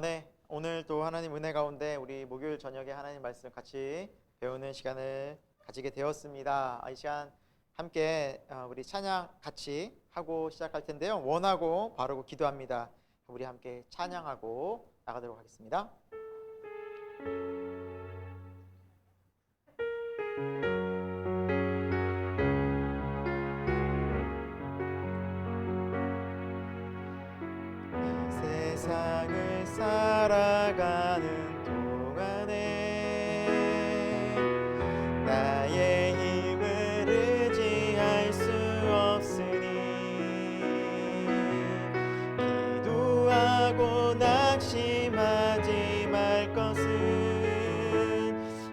네. 오늘 또 하나님 은혜 가운데 우리 목요일 저녁에 하나님 말씀 같이 배우는 시간을 가지게 되었습니다. 이 시간 함께 우리 찬양 같이 하고 시작할 텐데요. 원하고 바르고 기도합니다. 우리 함께 찬양하고 나가도록 하겠습니다. 세상을 살아가는 동안에 나의 힘을 의지할 수 없으니 기도하고 낙심하지 말 것은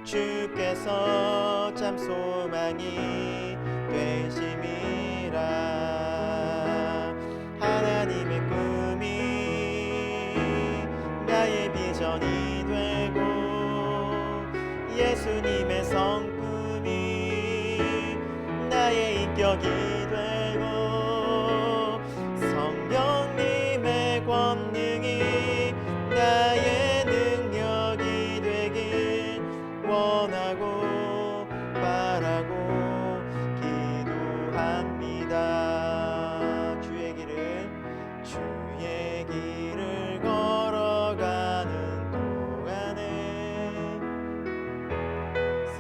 주께서 참 소망이 되심이라. 하나님의 꿈이 나의 비전이 되고 예수님의 성품이 나의 인격이 되고 성령님의 권능이 나의 능력이 되길 원하고 바라고 기도합니다. 주의 길을 걸어가는 동안에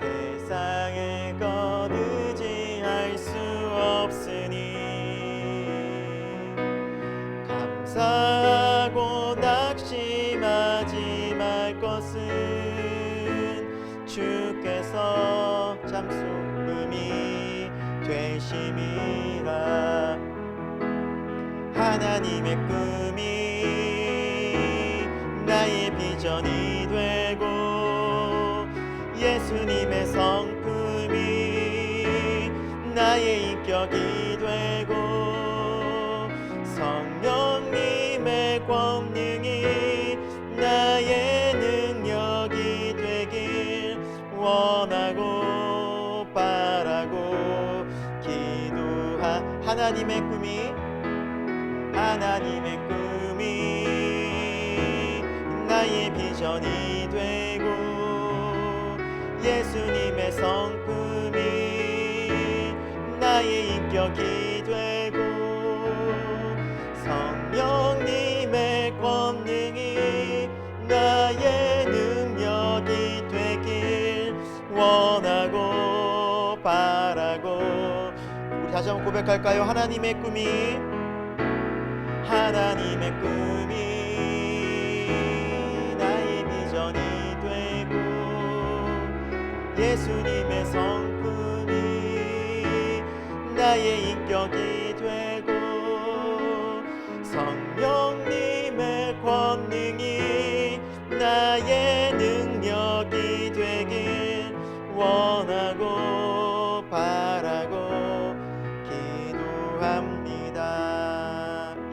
세상의 것 의지할 수 없으니 감사하고 낙심하지 말 것은 주께서 참 소금이 되심이라. 하나님의 꿈이 나의 비전이 되고 예수님의 성품이 나의 인격이 되고 성령님의 권능이 나의 능력이 되길 원하고 바라고 하나님의 꿈이 나의 비전이 되고 예수님의 성품이 나의 인격이 되고 성령님의 권능이 나의 능력이 되길 원하고 바라고. 우리 다시 한번 고백할까요? 하나님의 꿈이 나의 비전이 되고 예수님의 성품이 나의 인격이 되고 성령님의 권능이 나의 능력이 되길 원하고 바라고 기도합니다.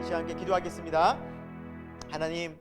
이 시간 함께 기도하겠습니다. 하나님,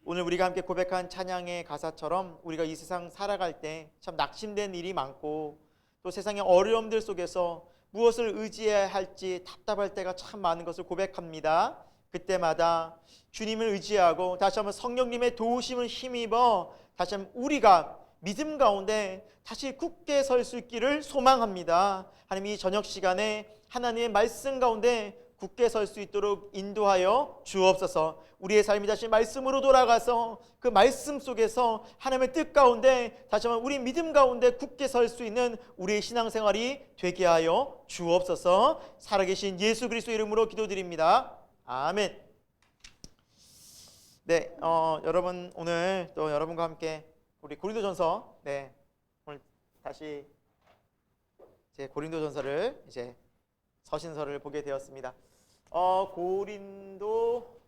오늘 우리가 함께 고백한 찬양의 가사처럼 우리가 이 세상 살아갈 때 참 낙심된 일이 많고 또 세상의 어려움들 속에서 무엇을 의지해야 할지 답답할 때가 참 많은 것을 고백합니다. 그때마다 주님을 의지하고 다시 한번 성령님의 도우심을 힘입어 다시 한번 우리가 믿음 가운데 다시 굳게 설 수 있기를 소망합니다. 하나님, 이 저녁 시간에 하나님의 말씀 가운데 굳게 설 수 있도록 인도하여 주옵소서. 우리의 삶이 다시 말씀으로 돌아가서 그 말씀 속에서 하나님의 뜻 가운데 다시 한번 우리 믿음 가운데 굳게 설 수 있는 우리의 신앙생활이 되게 하여 주옵소서. 살아계신 예수 그리스도 이름으로 기도드립니다. 아멘. 네, 여러분 오늘 또 여러분과 함께 우리 고린도전서 오늘 다시 이제 고린도전서를 이제 서신서를 보게 되었습니다. 고린도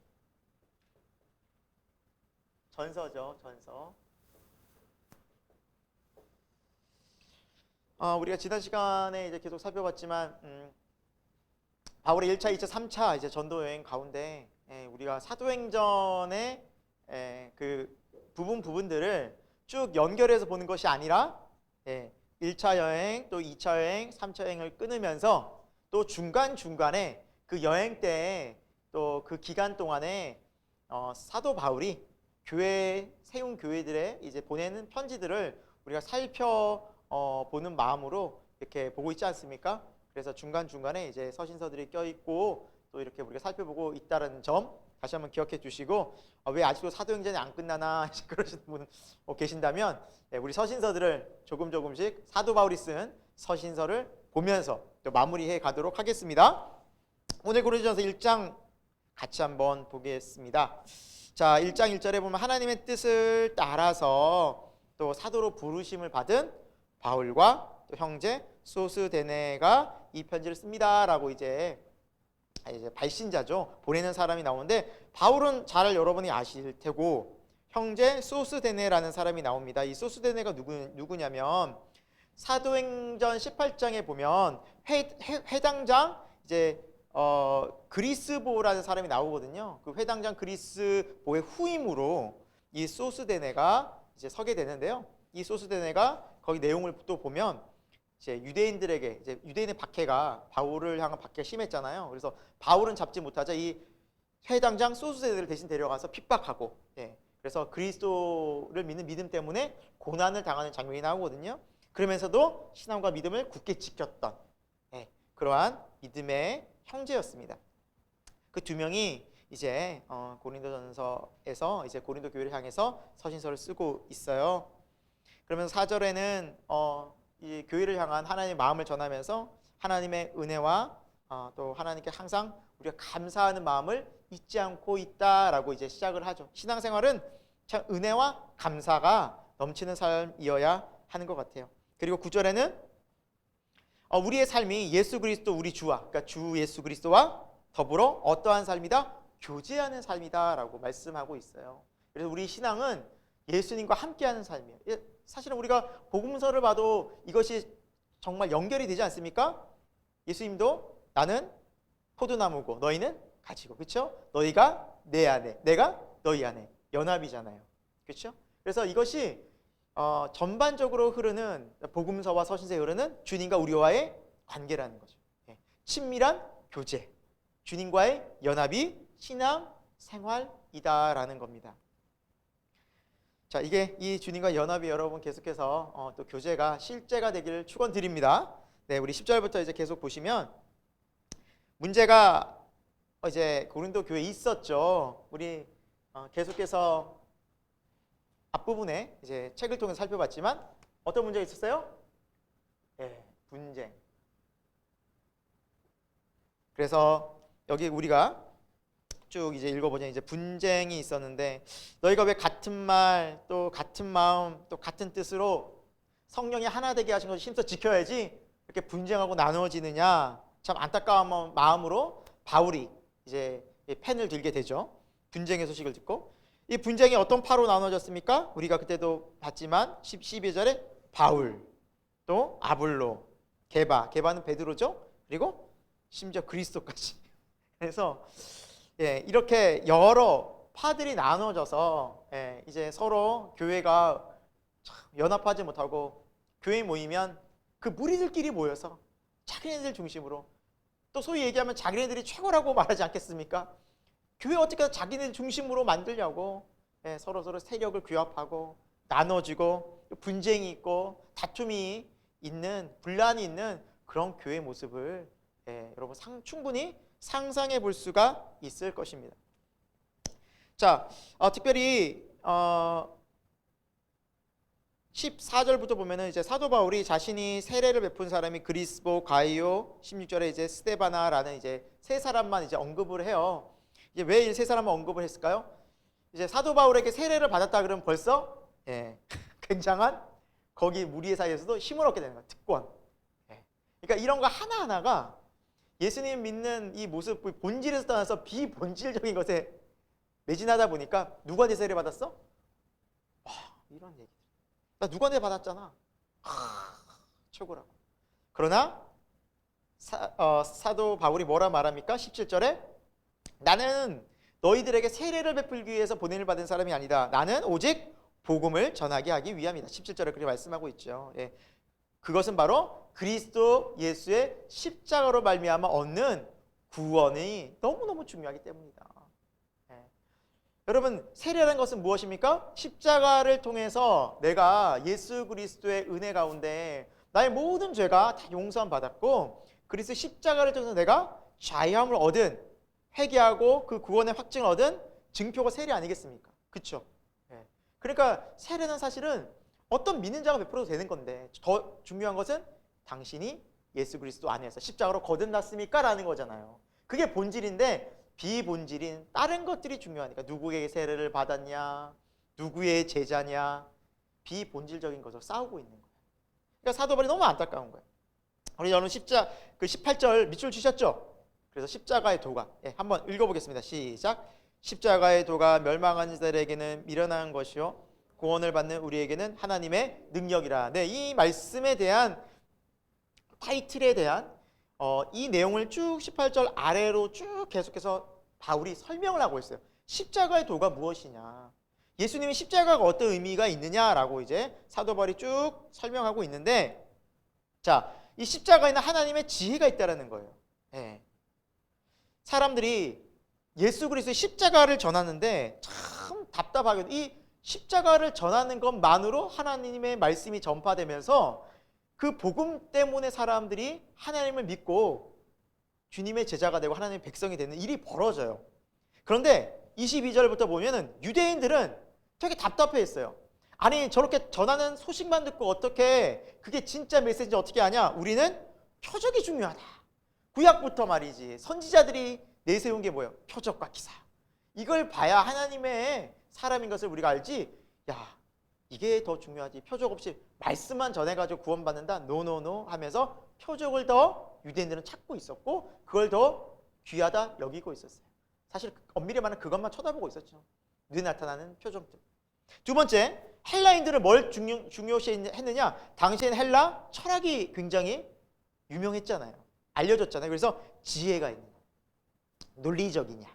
전서죠, 전서. 우리가 지난 시간에 이제 계속 살펴봤지만 바울의 1차, 2차, 3차 이제 전도 여행 가운데 우리가 사도행전의 그 부분들을 쭉 연결해서 보는 것이 아니라 1차 여행, 또 2차 여행, 3차 여행을 끊으면서 또 중간중간에 그 여행 때 또 그 기간 동안에 사도 바울이 교회 세운 교회들에 이제 보내는 편지들을 우리가 살펴 보는 마음으로 이렇게 보고 있지 않습니까? 그래서 중간중간에 이제 서신서들이 껴있고 또 이렇게 우리가 살펴보고 있다는 점 다시 한번 기억해 주시고, 왜 아직도 사도행전이 안 끝나나 그러시는 분 계신다면, 우리 서신서들을 조금씩 사도 바울이 쓴 서신서를 보면서 또 마무리해 가도록 하겠습니다. 오늘 고린도전서 1장 같이 한번 보겠습니다. 자, 1장 1절에 보면 하나님의 뜻을 따라서 또 사도로 부르심을 받은 바울과 또 형제 소스데네가 이 편지를 씁니다라고 이제 발신자죠. 보내는 사람이 나오는데, 바울은 잘 여러분이 아실 테고 형제 소스데네라는 사람이 나옵니다. 이 소스데네가 누구냐면 사도행전 18장에 보면 회당장 이제 그리스보라는 사람이 나오거든요. 그 회당장 그리스보의 후임으로 이 소스데네가 이제 서게 되는데요. 이 소스데네가 거기 내용을 또 보면 이제 유대인들에게 이제 유대인의 박해가 바울을 향한 박해가 심했잖아요. 그래서 바울은 잡지 못하자 이 회당장 소스데네를 대신 데려가서 핍박하고, 그래서 그리스도를 믿는 믿음 때문에 고난을 당하는 장면이 나오거든요. 그러면서도 신앙과 믿음을 굳게 지켰던 그러한 믿음의 형제였습니다. 그 두 명이 이제 고린도전서에서 이제 고린도 교회를 향해서 서신서를 쓰고 있어요. 그러면서 4절에는 이 교회를 향한 하나님의 마음을 전하면서 하나님의 은혜와 또 하나님께 항상 우리가 감사하는 마음을 잊지 않고 있다라고 이제 시작을 하죠. 신앙생활은 참 은혜와 감사가 넘치는 삶이어야 하는 것 같아요. 그리고 9절에는 우리의 삶이 예수 그리스도 우리 주와, 그러니까 주 예수 그리스도와 더불어 어떠한 삶이다? 교제하는 삶이다라고 말씀하고 있어요. 그래서 우리 신앙은 예수님과 함께하는 삶이에요. 사실은 우리가 복음서를 봐도 이것이 정말 연결이 되지 않습니까? 예수님도 나는 포도나무고 너희는 가지고, 그렇죠? 너희가 내 안에, 내가 너희 안에, 연합이잖아요. 그렇죠? 그래서 이것이 전반적으로 흐르는 복음서와 서신서에 흐르는 주님과 우리와의 관계라는 거죠. 친밀한 교제, 주님과의 연합이 신앙 생활이다라는 겁니다. 자, 이게 이 주님과 연합이 여러분 계속해서 또 교제가 실제가 되기를 축원드립니다. 네, 우리 10절부터 이제 계속 보시면 문제가 이제 고린도 교회에 있었죠. 우리 계속해서 앞부분에 이제 책을 통해서 살펴봤지만 어떤 문제가 있었어요? 분쟁. 그래서 여기 우리가 쭉 이제 읽어보자. 이제 분쟁이 있었는데, 너희가 왜 같은 말, 또 같은 마음, 또 같은 뜻으로 성령이 하나 되게 하신 것을 힘써 지켜야지 이렇게 분쟁하고 나누어지느냐. 참 안타까운 마음으로 바울이 이제 펜을 들게 되죠. 분쟁의 소식을 듣고. 이 분쟁이 어떤 파로 나눠졌습니까? 우리가 그때도 봤지만 12절에 바울, 또 아볼로, 게바는 베드로죠. 그리고 심지어 그리스도까지. 그래서 이렇게 여러 파들이 나눠져서 이제 서로 교회가 연합하지 못하고, 교회 모이면 그 무리들끼리 모여서 자기네들 중심으로, 또 소위 얘기하면 자기네들이 최고라고 말하지 않겠습니까? 교회 어떻게 자기네 중심으로 만들려고 서로 세력을 규합하고 나눠지고 분쟁이 있고 다툼이 있는, 분란이 있는 그런 교회 모습을 여러분 충분히 상상해 볼 수가 있을 것입니다. 자, 특별히 14절부터 보면은 이제 사도 바울이 자신이 세례를 베푼 사람이 그리스보, 가이오, 16절에 이제 스데바나라는 이제 세 사람만 이제 언급을 해요. 이제 왜 이 세 사람을 언급을 했을까요? 이제 사도 바울에게 세례를 받았다 그러면 벌써 굉장한 거기 무리 사이에서도 힘을 얻게 되는 거예요. 특권. 그러니까 이런 거 하나하나가 예수님 믿는 이 모습 본질에서 떠나서 비본질적인 것에 매진하다 보니까 누구한테 세례 받았어? 이런 얘기. 나 누구한테 받았잖아. 최고라고. 그러나 사도 바울이 뭐라 말합니까? 17절에 나는 너희들에게 세례를 베풀기 위해서 보냄을 받은 사람이 아니다. 나는 오직 복음을 전하게 하기 위함이다. 17절에 그렇게 말씀하고 있죠. 그것은 바로 그리스도 예수의 십자가로 말미암아 얻는 구원이 너무너무 중요하기 때문이다. 여러분, 세례라는 것은 무엇입니까? 십자가를 통해서 내가 예수 그리스도의 은혜 가운데 나의 모든 죄가 다 용서함 받았고, 그리스도 십자가를 통해서 내가 자유함을 얻은, 회개하고 그 구원의 확증을 얻은 증표가 세례 아니겠습니까? 그렇죠? 예. 그러니까 세례는 사실은 어떤 믿는 자가 베풀어도 되는 건데, 더 중요한 것은 당신이 예수 그리스도 안에서 십자가로 거듭났습니까? 라는 거잖아요. 그게 본질인데, 비본질인 다른 것들이 중요하니까, 누구에게 세례를 받았냐, 누구의 제자냐, 비본질적인 것으로 싸우고 있는 거예요. 그러니까 사도 바울이 너무 안타까운 거예요. 우리 여러분 그 18절 밑줄 주셨죠? 그래서 십자가의 도가, 한번 읽어보겠습니다. 시작. 십자가의 도가 멸망한 자들에게는 미련한 것이요 구원을 받는 우리에게는 하나님의 능력이라. 네, 이 말씀에 대한 타이틀에 대한 이 내용을 쭉 18절 아래로 쭉 계속해서 바울이 설명을 하고 있어요. 십자가의 도가 무엇이냐, 예수님의 십자가가 어떤 의미가 있느냐라고 이제 사도 바울이 쭉 설명하고 있는데, 자, 이 십자가에는 하나님의 지혜가 있다라는 거예요. 네. 사람들이 예수 그리스도의 십자가를 전하는데 참 답답하게도 이 십자가를 전하는 것만으로 하나님의 말씀이 전파되면서 그 복음 때문에 사람들이 하나님을 믿고 주님의 제자가 되고 하나님의 백성이 되는 일이 벌어져요. 그런데 22절부터 보면은 유대인들은 되게 답답해했어요. 아니, 저렇게 전하는 소식만 듣고 어떻게 그게 진짜 메시지인지 어떻게 아냐? 우리는 표적이 중요하다. 구약부터 말이지 선지자들이 내세운 게 뭐예요? 표적과 기사. 이걸 봐야 하나님의 사람인 것을 우리가 알지. 야, 이게 더 중요하지. 표적 없이 말씀만 전해가지고 구원받는다? 노노노 하면서 표적을 더 유대인들은 찾고 있었고, 그걸 더 귀하다 여기고 있었어요. 사실 엄밀히 말하면 그것만 쳐다보고 있었죠. 눈에 나타나는 표적들. 두 번째, 헬라인들을 뭘 중요시했느냐? 당시에는 헬라 철학이 굉장히 유명했잖아요. 알려졌잖아요. 그래서 지혜가 있는, 논리적이냐,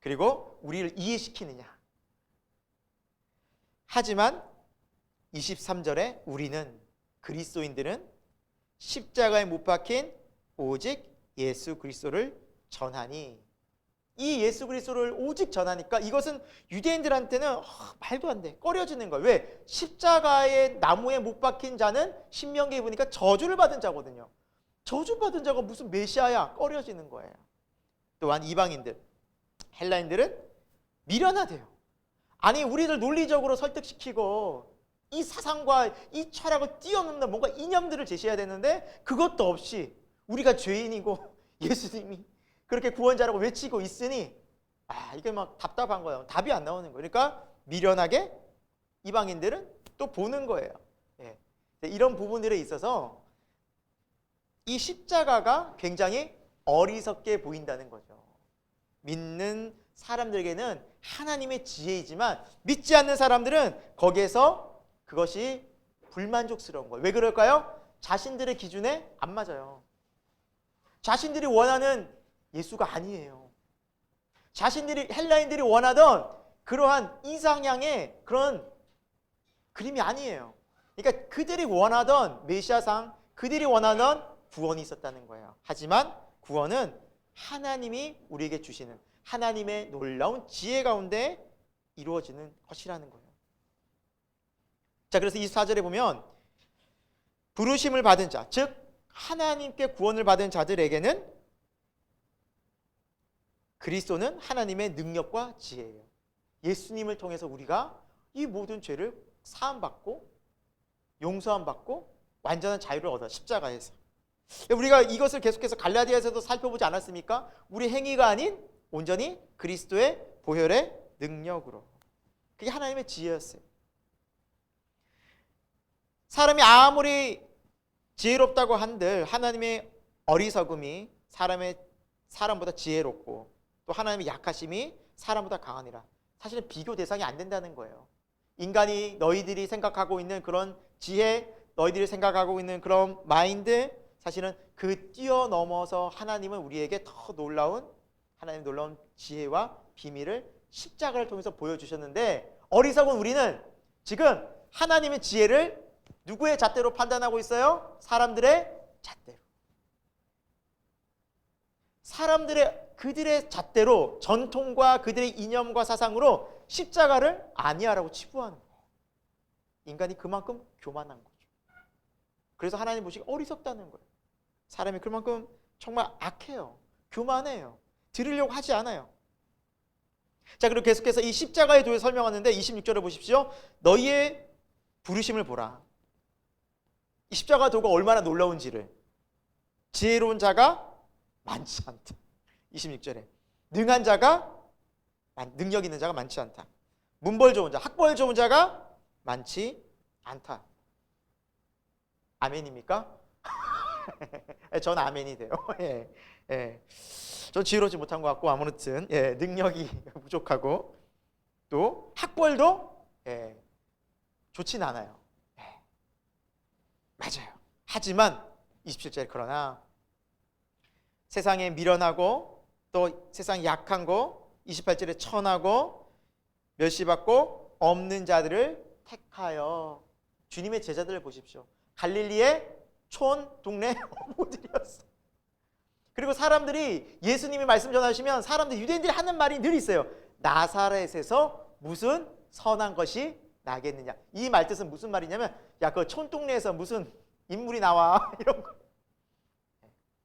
그리고 우리를 이해시키느냐. 하지만 23절에 우리는, 그리스도인들은 십자가에 못 박힌 오직 예수 그리스도를 전하니, 이 예수 그리스도를 오직 전하니까 이것은 유대인들한테는 말도 안 돼, 꺼려지는 거예요. 왜? 십자가의 나무에 못 박힌 자는 신명기에 보니까 저주를 받은 자거든요. 저주받은 자가 무슨 메시아야? 꺼려지는 거예요. 또한 이방인들, 헬라인들은 미련하대요. 아니, 우리를 논리적으로 설득시키고 이 사상과 이 철학을 뛰어넘는 뭔가 이념들을 제시해야 되는데, 그것도 없이 우리가 죄인이고 예수님이 그렇게 구원자라고 외치고 있으니 이게 막 답답한 거예요. 답이 안 나오는 거예요. 그러니까 미련하게 이방인들은 또 보는 거예요. 예. 이런 부분들에 있어서 이 십자가가 굉장히 어리석게 보인다는 거죠. 믿는 사람들에게는 하나님의 지혜이지만 믿지 않는 사람들은 거기에서 그것이 불만족스러운 거예요. 왜 그럴까요? 자신들의 기준에 안 맞아요. 자신들이 원하는 예수가 아니에요. 자신들이, 헬라인들이 원하던 그러한 이상향의 그런 그림이 아니에요. 그러니까 그들이 원하던 메시아상, 그들이 원하던 구원이 있었다는 거예요. 하지만 구원은 하나님이 우리에게 주시는 하나님의 놀라운 지혜 가운데 이루어지는 것이라는 거예요. 자, 그래서 24절에 보면 부르심을 받은 자, 즉 하나님께 구원을 받은 자들에게는 그리스도는 하나님의 능력과 지혜예요. 예수님을 통해서 우리가 이 모든 죄를 사함받고 용서함받고 완전한 자유를 얻어, 십자가에서. 우리가 이것을 계속해서 갈라디아에서도 살펴보지 않았습니까? 우리 행위가 아닌 온전히 그리스도의 보혈의 능력으로. 그게 하나님의 지혜였어요. 사람이 아무리 지혜롭다고 한들 하나님의 어리석음이 사람보다 지혜롭고, 또 하나님의 약하심이 사람보다 강하니라. 사실은 비교 대상이 안 된다는 거예요. 인간이, 너희들이 생각하고 있는 그런 지혜, 너희들이 생각하고 있는 그런 마인드, 사실은 그 뛰어넘어서 하나님은 우리에게 더 놀라운, 하나님의 놀라운 지혜와 비밀을 십자가를 통해서 보여주셨는데, 어리석은 우리는 지금 하나님의 지혜를 누구의 잣대로 판단하고 있어요? 사람들의 잣대로. 그들의 잣대로, 전통과 그들의 이념과 사상으로 십자가를 아니하라고 치부하는 거예요. 인간이 그만큼 교만한 거죠. 그래서 하나님 보시기 어리석다는 거예요. 사람이 그만큼 정말 악해요. 교만해요. 들으려고 하지 않아요. 자, 그리고 계속해서 이 십자가의 도에 설명하는데 26절을 보십시오. 너희의 부르심을 보라. 이 십자가 도가 얼마나 놀라운지를. 지혜로운 자가 많지 않다. 26절에 능한 자가, 능력 있는 자가 많지 않다. 문벌 좋은 자, 학벌 좋은 자가 많지 않다. 아멘입니까? 전 아멘이 돼요. 예, 예. 전 지혜롭지 못한 것 같고 아무튼 능력이 부족하고 또 학벌도 좋진 않아요. 맞아요. 하지만 27절에 그러나 세상에 미련하고 또 세상 약한 거 28절에 천하고 멸시받고 없는 자들을 택하여 주님의 제자들을 보십시오. 갈릴리의 촌 동네 어부들이었어. 그리고 사람들이 예수님이 말씀 전하시면 사람들 유대인들이 하는 말이 늘 있어요. 나사렛에서 무슨 선한 것이 나겠느냐. 이 말뜻은 무슨 말이냐면 야, 그 촌동네에서 무슨 인물이 나와 이런 거.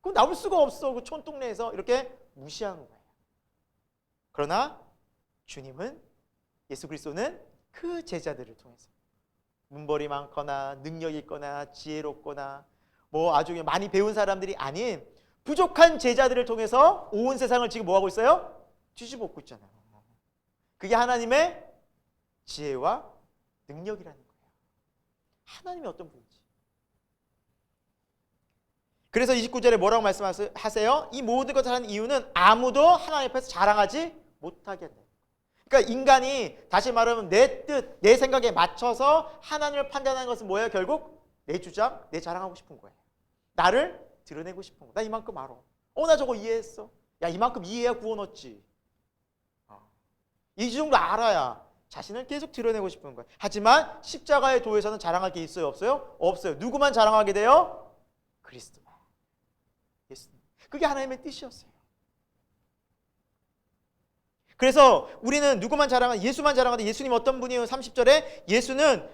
그거 나올 수가 없어. 그 촌동네에서 이렇게 무시하는 거예요. 그러나 주님은, 예수 그리스도는 그 제자들을 통해서 문벌이 많거나 능력이 있거나 지혜롭거나 뭐 아주 많이 배운 사람들이 아닌 부족한 제자들을 통해서 온 세상을 지금 뭐하고 있어요? 뒤집어엎고 있잖아요. 그게 하나님의 지혜와 능력이라는 거예요. 하나님이 어떤 분인지. 그래서 29절에 뭐라고 말씀하세요? 이 모든 것을 하는 이유는 아무도 하나님 앞에서 자랑하지 못하게 한다. 그러니까 인간이 다시 말하면 내 뜻, 내 생각에 맞춰서 하나님을 판단하는 것은 뭐예요? 결국 내 주장, 내 자랑하고 싶은 거예요. 나를 드러내고 싶은 거. 나 이만큼 알아. 나 저거 이해했어. 야, 이만큼 이해해야 구원 얻지. 이 정도 알아야 자신을 계속 드러내고 싶은 거예요. 하지만 십자가의 도에서는 자랑할 게 있어요? 없어요? 없어요. 누구만 자랑하게 돼요? 그리스도만. 예수님. 그게 하나님의 뜻이었어요. 그래서 우리는 누구만 자랑하는, 예수만 자랑하는데 예수님 어떤 분이에요? 30절에 예수는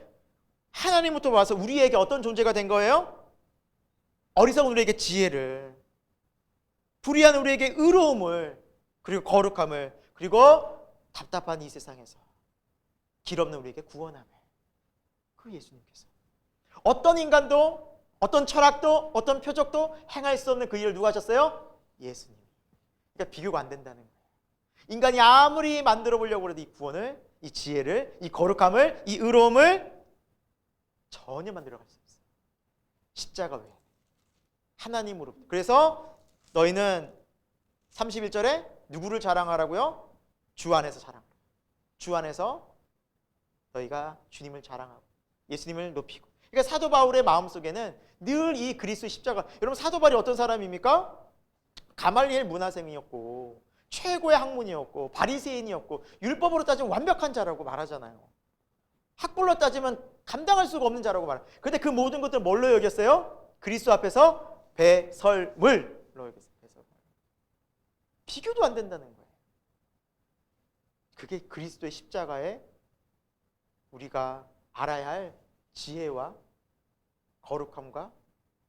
하나님부터 와서 우리에게 어떤 존재가 된 거예요? 어리석은 우리에게 지혜를, 불의한 우리에게 의로움을, 그리고 거룩함을, 그리고 답답한 이 세상에서 길 없는 우리에게 구원함을. 그 예수님께서 어떤 인간도, 어떤 철학도, 어떤 표적도 행할 수 없는 그 일을 누가 하셨어요? 예수님. 그러니까 비교가 안 된다는 거예요. 인간이 아무리 만들어 보려고 해도 이 구원을, 이 지혜를, 이 거룩함을, 이 의로움을 전혀 만들어갈 수 없어요. 십자가 외에. 하나님으로부터. 그래서 너희는 31절에 누구를 자랑하라고요? 주 안에서 자랑하라. 주 안에서 너희가 주님을 자랑하고 예수님을 높이고. 그러니까 사도 바울의 마음속에는 늘 이 그리스도의 십자가. 여러분, 사도 바울이 어떤 사람입니까? 가말리엘 문화생이었고 최고의 학문이었고 바리새인이었고 율법으로 따지면 완벽한 자라고 말하잖아요. 학벌로 따지면 감당할 수가 없는 자라고 말해요. 그런데 그 모든 것들을 뭘로 여겼어요? 그리스도 앞에서 배설물로 여겼어요. 배설물. 비교도 안 된다는 거예요. 그게 그리스도의 십자가에 우리가 알아야 할 지혜와 거룩함과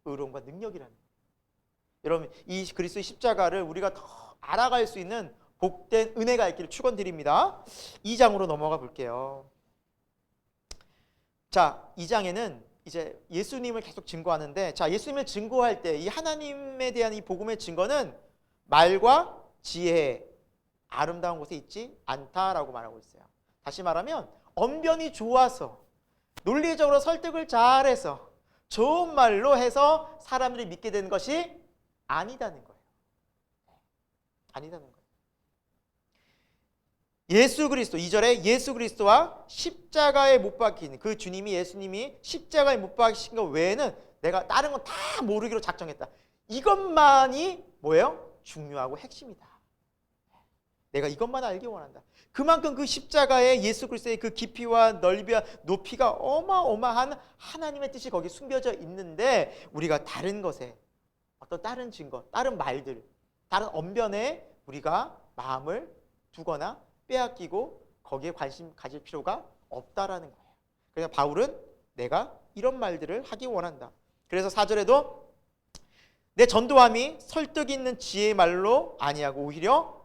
의로움과 능력이라는 거예요. 여러분, 이 그리스도의 십자가를 우리가 더 알아갈 수 있는 복된 은혜가 있기를 축원드립니다. 2장으로 넘어가 볼게요. 자, 2장에는 이제 예수님을 계속 증거하는데, 자, 예수님을 증거할 때 이 하나님에 대한 이 복음의 증거는 말과 지혜, 아름다운 곳에 있지 않다라고 말하고 있어요. 다시 말하면 언변이 좋아서, 논리적으로 설득을 잘해서, 좋은 말로 해서 사람들이 믿게 되는 것이 아니다는 거예요. 아니다는 거예요. 예수 그리스도, 2절에 예수 그리스도와 십자가에 못 박힌 그 주님이, 예수님이 십자가에 못 박히신 것 외에는 내가 다른 건 다 모르기로 작정했다. 이것만이 뭐예요? 중요하고 핵심이다. 내가 이것만 알기 원한다. 그만큼 그 십자가에 예수 그리스도의 그 깊이와 넓이와 높이가 어마어마한 하나님의 뜻이 거기에 숨겨져 있는데, 우리가 다른 것에 어떤 다른 증거, 다른 말들, 다른 언변에 우리가 마음을 두거나 빼앗기고 거기에 관심 가질 필요가 없다라는 거예요. 그래서 바울은 내가 이런 말들을 하기 원한다. 그래서 4절에도 내 전도함이 설득 있는 지혜의 말로 아니하고 오히려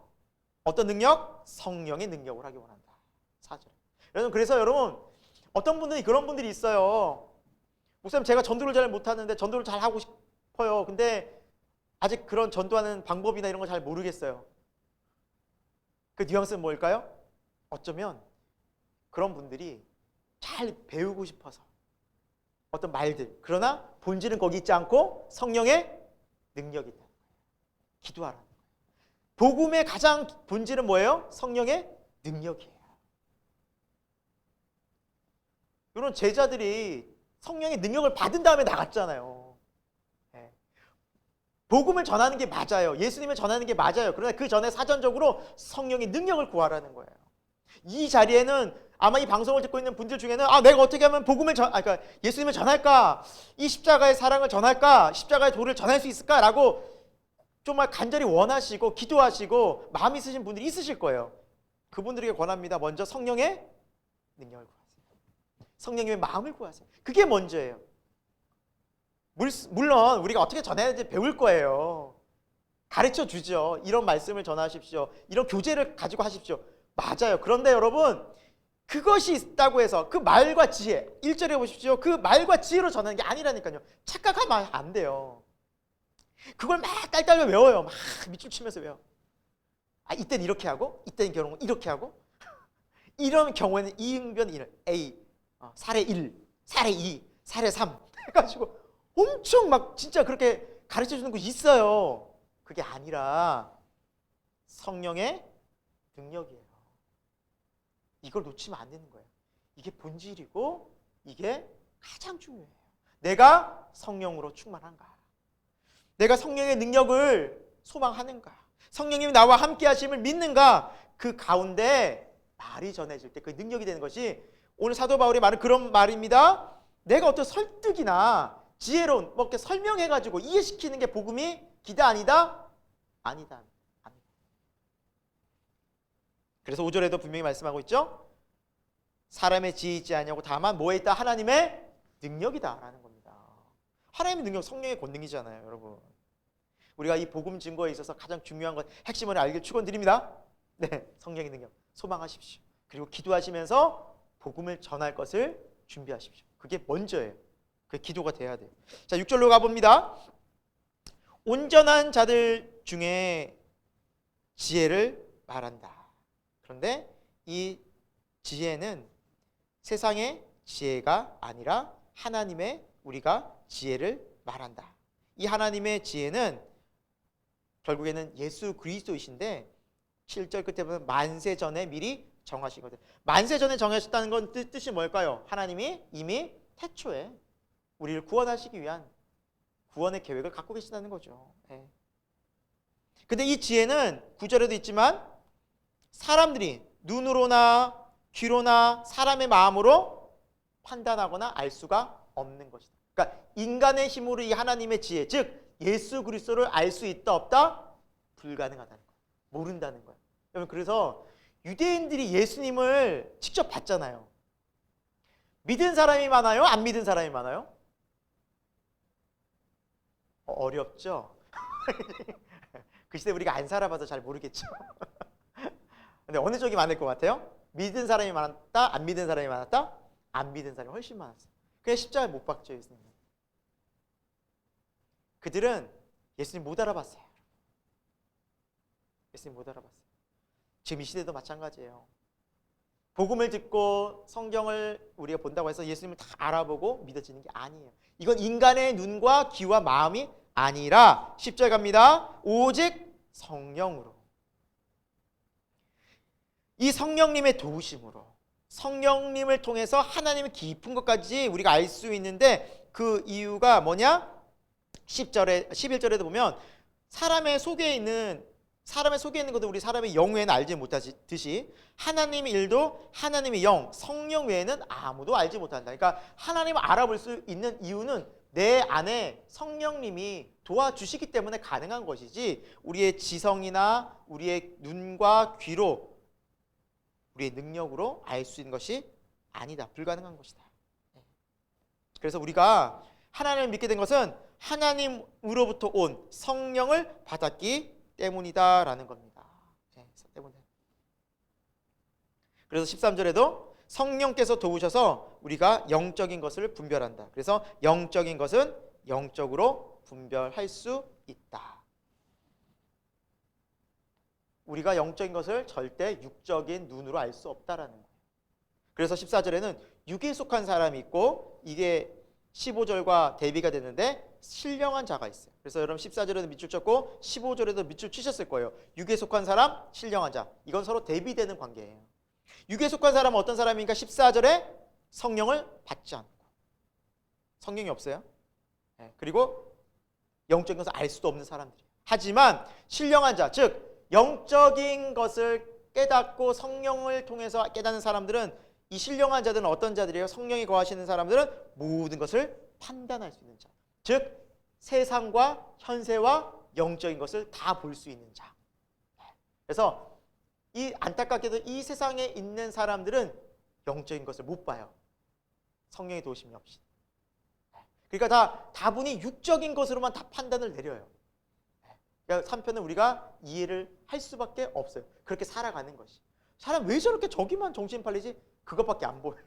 어떤 능력? 성령의 능력을 하기 원한다. 4절. 여러분, 그래서 여러분, 어떤 분들이 그런 분들이 있어요. 목사님, 제가 전도를 잘 못하는데 전도를 잘 하고 싶어요. 근데 아직 그런 전도하는 방법이나 이런 걸 잘 모르겠어요. 그 뉘앙스는 뭘까요? 어쩌면 그런 분들이 잘 배우고 싶어서 어떤 말들, 그러나 본질은 거기 있지 않고 성령의 능력이 있다. 기도하라는 거예요. 복음의 가장 본질은 뭐예요? 성령의 능력이에요. 이런 제자들이 성령의 능력을 받은 다음에 나갔잖아요. 네. 복음을 전하는 게 맞아요. 예수님을 전하는 게 맞아요. 그러나 그 전에 사전적으로 성령의 능력을 구하라는 거예요. 이 자리에는 아마 이 방송을 듣고 있는 분들 중에는 내가 어떻게 하면 복음을 그러니까 예수님을 전할까? 이 십자가의 사랑을 전할까? 십자가의 도를 전할 수 있을까라고 정말 간절히 원하시고 기도하시고 마음 있으신 분들이 있으실 거예요. 그분들에게 권합니다. 먼저 성령의 능력을 구하세요. 성령님의 마음을 구하세요. 그게 먼저예요. 물론 우리가 어떻게 전해야 되는지 배울 거예요. 가르쳐 주죠. 이런 말씀을 전하십시오. 이런 교제를 가지고 하십시오. 맞아요. 그런데 여러분, 그것이 있다고 해서 그 말과 지혜, 1절에 보십시오. 그 말과 지혜로 전하는 게 아니라니까요. 착각하면 안 돼요. 그걸 막 딸딸 외워요. 막 밑줄 치면서 외워. 이때는 이렇게 하고, 이때는 결혼을 이렇게 하고, 이런 경우에는 이응변 1, A, 사례 1, 사례 2, 사례 3 해가지고 엄청 막 진짜 그렇게 가르쳐 주는 곳이 있어요. 그게 아니라 성령의 능력이에요. 이걸 놓치면 안 되는 거예요. 이게 본질이고 이게 가장 중요해요. 내가 성령으로 충만한가? 내가 성령의 능력을 소망하는가? 성령님이 나와 함께 하심을 믿는가? 그 가운데 말이 전해질 때 그 능력이 되는 것이 오늘 사도 바울이 말은 그런 말입니다. 내가 어떤 설득이나 지혜로운 이렇게 설명해가지고 이해시키는 게 복음이 기다 아니다? 아니다. 그래서 5절에도 분명히 말씀하고 있죠. 사람의 지혜 있지 아니하고 다만 뭐에 있다? 하나님의 능력이다라는 겁니다. 하나님의 능력, 성령의 권능이잖아요, 여러분. 우리가 이 복음 증거에 있어서 가장 중요한 것, 핵심을 알길 축원드립니다. 네, 성령의 능력 소망하십시오. 그리고 기도하시면서 복음을 전할 것을 준비하십시오. 그게 먼저예요. 그게 기도가 돼야 돼요. 자, 6절로 가봅니다. 온전한 자들 중에 지혜를 말한다. 그런데 이 지혜는 세상의 지혜가 아니라 하나님의 우리가 지혜를 말한다. 이 하나님의 지혜는 결국에는 예수 그리스도이신데 7절 끝에 보면 만세 전에 미리 정하시거든. 만세 전에 정하셨다는 건 뜻이 뭘까요? 하나님이 이미 태초에 우리를 구원하시기 위한 구원의 계획을 갖고 계시다는 거죠. 네. 근데 이 지혜는 9절에도 있지만 사람들이 눈으로나 귀로나 사람의 마음으로 판단하거나 알 수가 없는 것이다. 그러니까 인간의 힘으로 이 하나님의 지혜, 즉 예수 그리스도를 알 수 있다 없다? 불가능하다는 거예요. 모른다는 거예요. 여러분, 그래서 유대인들이 예수님을 직접 봤잖아요. 믿은 사람이 많아요? 안 믿은 사람이 많아요? 어렵죠? 그 시대 우리가 안 살아봐서 잘 모르겠죠. 근데 어느 쪽이 많을 것 같아요? 믿은 사람이 많았다? 안 믿은 사람이 많았다? 안 믿은 사람이 훨씬 많았어요. 그냥 십자가에 못 박죠, 예수님. 그들은 예수님 못 알아봤어요. 예수님 못 알아봤어요. 지금 이 시대도 마찬가지예요. 복음을 듣고 성경을 우리가 본다고 해서 예수님을 다 알아보고 믿어지는 게 아니에요. 이건 인간의 눈과 귀와 마음이 아니라 10절 갑니다. 오직 성령으로. 이 성령님의 도우심으로 성령님을 통해서 하나님의 깊은 것까지 우리가 알 수 있는데 그 이유가 뭐냐? 10절에 11절에도 보면 사람의 속에 있는 것도 우리 사람의 영 외에는 알지 못하듯이 하나님의 일도 하나님의 영, 성령 외에는 아무도 알지 못한다. 그러니까 하나님을 알아볼 수 있는 이유는 내 안에 성령님이 도와주시기 때문에 가능한 것이지 우리의 지성이나 우리의 눈과 귀로 우리의 능력으로 알 수 있는 것이 아니다. 불가능한 것이다. 그래서 우리가 하나님을 믿게 된 것은 하나님으로부터 온 성령을 받았기 때문이다라는 겁니다. 그래서 13절에도 성령께서 도우셔서 우리가 영적인 것을 분별한다. 그래서 영적인 것은 영적으로 분별할 수 있다. 우리가 영적인 것을 절대 육적인 눈으로 알 수 없다라는 거예요. 그래서 14절에는 육에 속한 사람이 있고 이게 15절과 대비가 되는데 신령한 자가 있어요. 그래서 여러분 14절에도 밑줄 쳤고 15절에도 밑줄 치셨을 거예요. 육에 속한 사람, 신령한 자. 이건 서로 대비되는 관계예요. 육에 속한 사람은 어떤 사람인가? 14절에 성령을 받지 않고 성령이 없어요. 그리고 영적인 것을 알 수도 없는 사람들이에요. 하지만 신령한 자, 즉 영적인 것을 깨닫고 성령을 통해서 깨닫는 사람들은 이 신령한 자들은 어떤 자들이에요? 성령이 거하시는 사람들은 모든 것을 판단할 수 있는 자. 즉 세상과 현세와 영적인 것을 다 볼 수 있는 자. 그래서 이 안타깝게도 이 세상에 있는 사람들은 영적인 것을 못 봐요. 성령의 도우심이 없이. 그러니까 다분히 육적인 것으로만 다 판단을 내려요. 그러니까 한편은 우리가 이해를 할 수밖에 없어요. 그렇게 살아가는 것이. 사람 왜 저렇게 저기만 정신 팔리지? 그것밖에 안 보여요.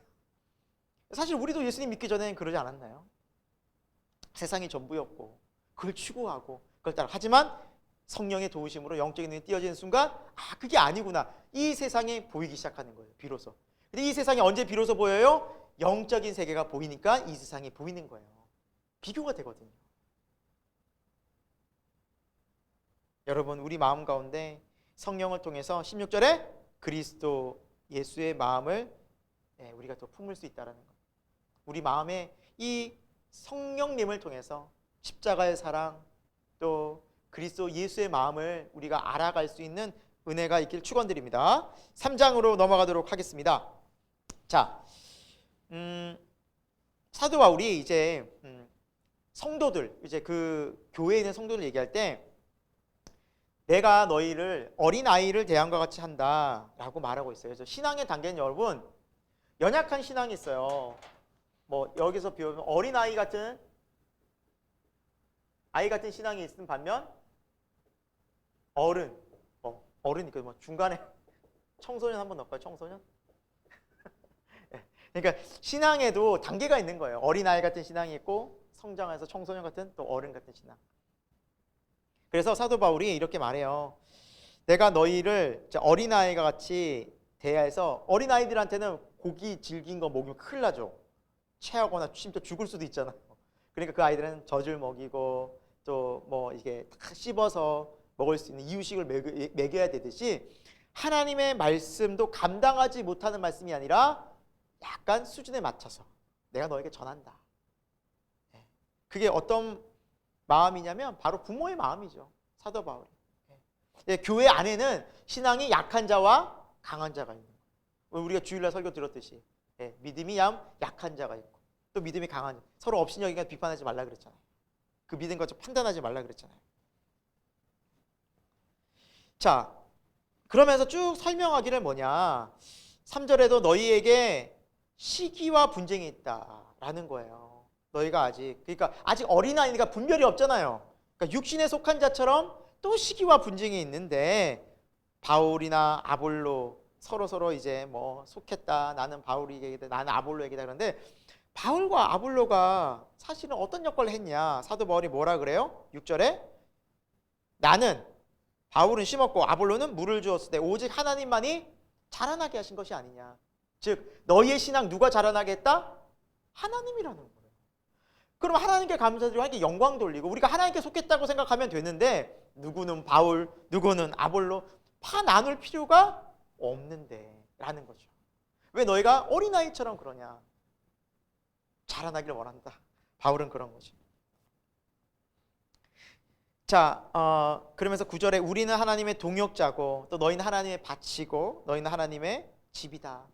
사실 우리도 예수님 믿기 전에는 그러지 않았나요? 세상이 전부였고 그걸 추구하고 그걸 따라 하지만 성령의 도우심으로 영적인 눈이 띄어지는 순간 그게 아니구나. 이 세상이 보이기 시작하는 거예요. 비로소. 근데 이 세상이 언제 비로소 보여요? 영적인 세계가 보이니까 이 세상이 보이는 거예요. 비교가 되거든요. 여러분 우리 마음 가운데 성령을 통해서 16절에 그리스도 예수의 마음을 우리가 또 품을 수 있다는 것. 우리 마음에 이 성령님을 통해서 십자가의 사랑 또 그리스도 예수의 마음을 우리가 알아갈 수 있는 은혜가 있길 축원드립니다. 3장으로 넘어가도록 하겠습니다. 자, 사도 바울이 이제 성도들, 이제 그 교회에 있는 성도들 얘기할 때 내가 너희를 어린아이를 대함과 같이 한다라고 말하고 있어요. 그래서 신앙의 단계는 여러분 연약한 신앙이 있어요. 뭐 여기서 비우면 어린아이 같은 신앙이 있는 반면 어른이 뭐 중간에 청소년 한번 넣을까요? 청소년? 그러니까 신앙에도 단계가 있는 거예요. 어린아이 같은 신앙이 있고 성장해서 청소년 같은 또 어른 같은 신앙. 그래서 사도 바울이 이렇게 말해요. 내가 너희를 어린아이가 같이 대해서 어린아이들한테는 고기 질긴 거 먹이면 큰일 나죠. 체하거나 심지어 죽을 수도 있잖아요. 그러니까 그 아이들은 젖을 먹이고 또 뭐 이게 다 씹어서 먹을 수 있는 이유식을 먹여야 되듯이 하나님의 말씀도 감당하지 못하는 말씀이 아니라 약간 수준에 맞춰서 내가 너에게 전한다. 그게 어떤 마음이냐면 바로 부모의 마음이죠. 사도 바울이. 교회 안에는 신앙이 약한 자와 강한 자가 있는 거예요. 우리가 주일날 설교 들었듯이 믿음이 약한 자가 있고 또 믿음이 강한 자. 서로 업신여기가 비판하지 말라 그랬잖아요. 그 믿은 것 판단하지 말라 그랬잖아요. 자, 그러면서 쭉 설명하기를 뭐냐. 3절에도 너희에게 시기와 분쟁이 있다라는 거예요. 너희가 그러니까 아직 어린아이니까 분별이 없잖아요. 그러니까 육신에 속한 자처럼 또 시기와 분쟁이 있는데 바울이나 아볼로 서로 이제 뭐 속했다. 나는 바울에게다. 나는 아볼로에게다. 그런데 바울과 아볼로가 사실은 어떤 역할을 했냐. 사도 바울이 뭐라 그래요? 6절에 나는 바울은 심었고 아볼로는 물을 주었을 때 오직 하나님만이 자라나게 하신 것이 아니냐. 즉 너희의 신앙 누가 자라나게 했다? 하나님이라는 거예요. 그럼 하나님께 감사드리고 하나님께 영광 돌리고 우리가 하나님께 속했다고 생각하면 되는데 누구는 바울, 누구는 아볼로 파 나눌 필요가 없는데 라는 거죠. 왜 너희가 어린아이처럼 그러냐. 자라나기를 원한다. 바울은 그런 거죠. 자, 그러면서 9절에 우리는 하나님의 동역자고 또 너희는 하나님의 밭이고 너희는 하나님의 집이다.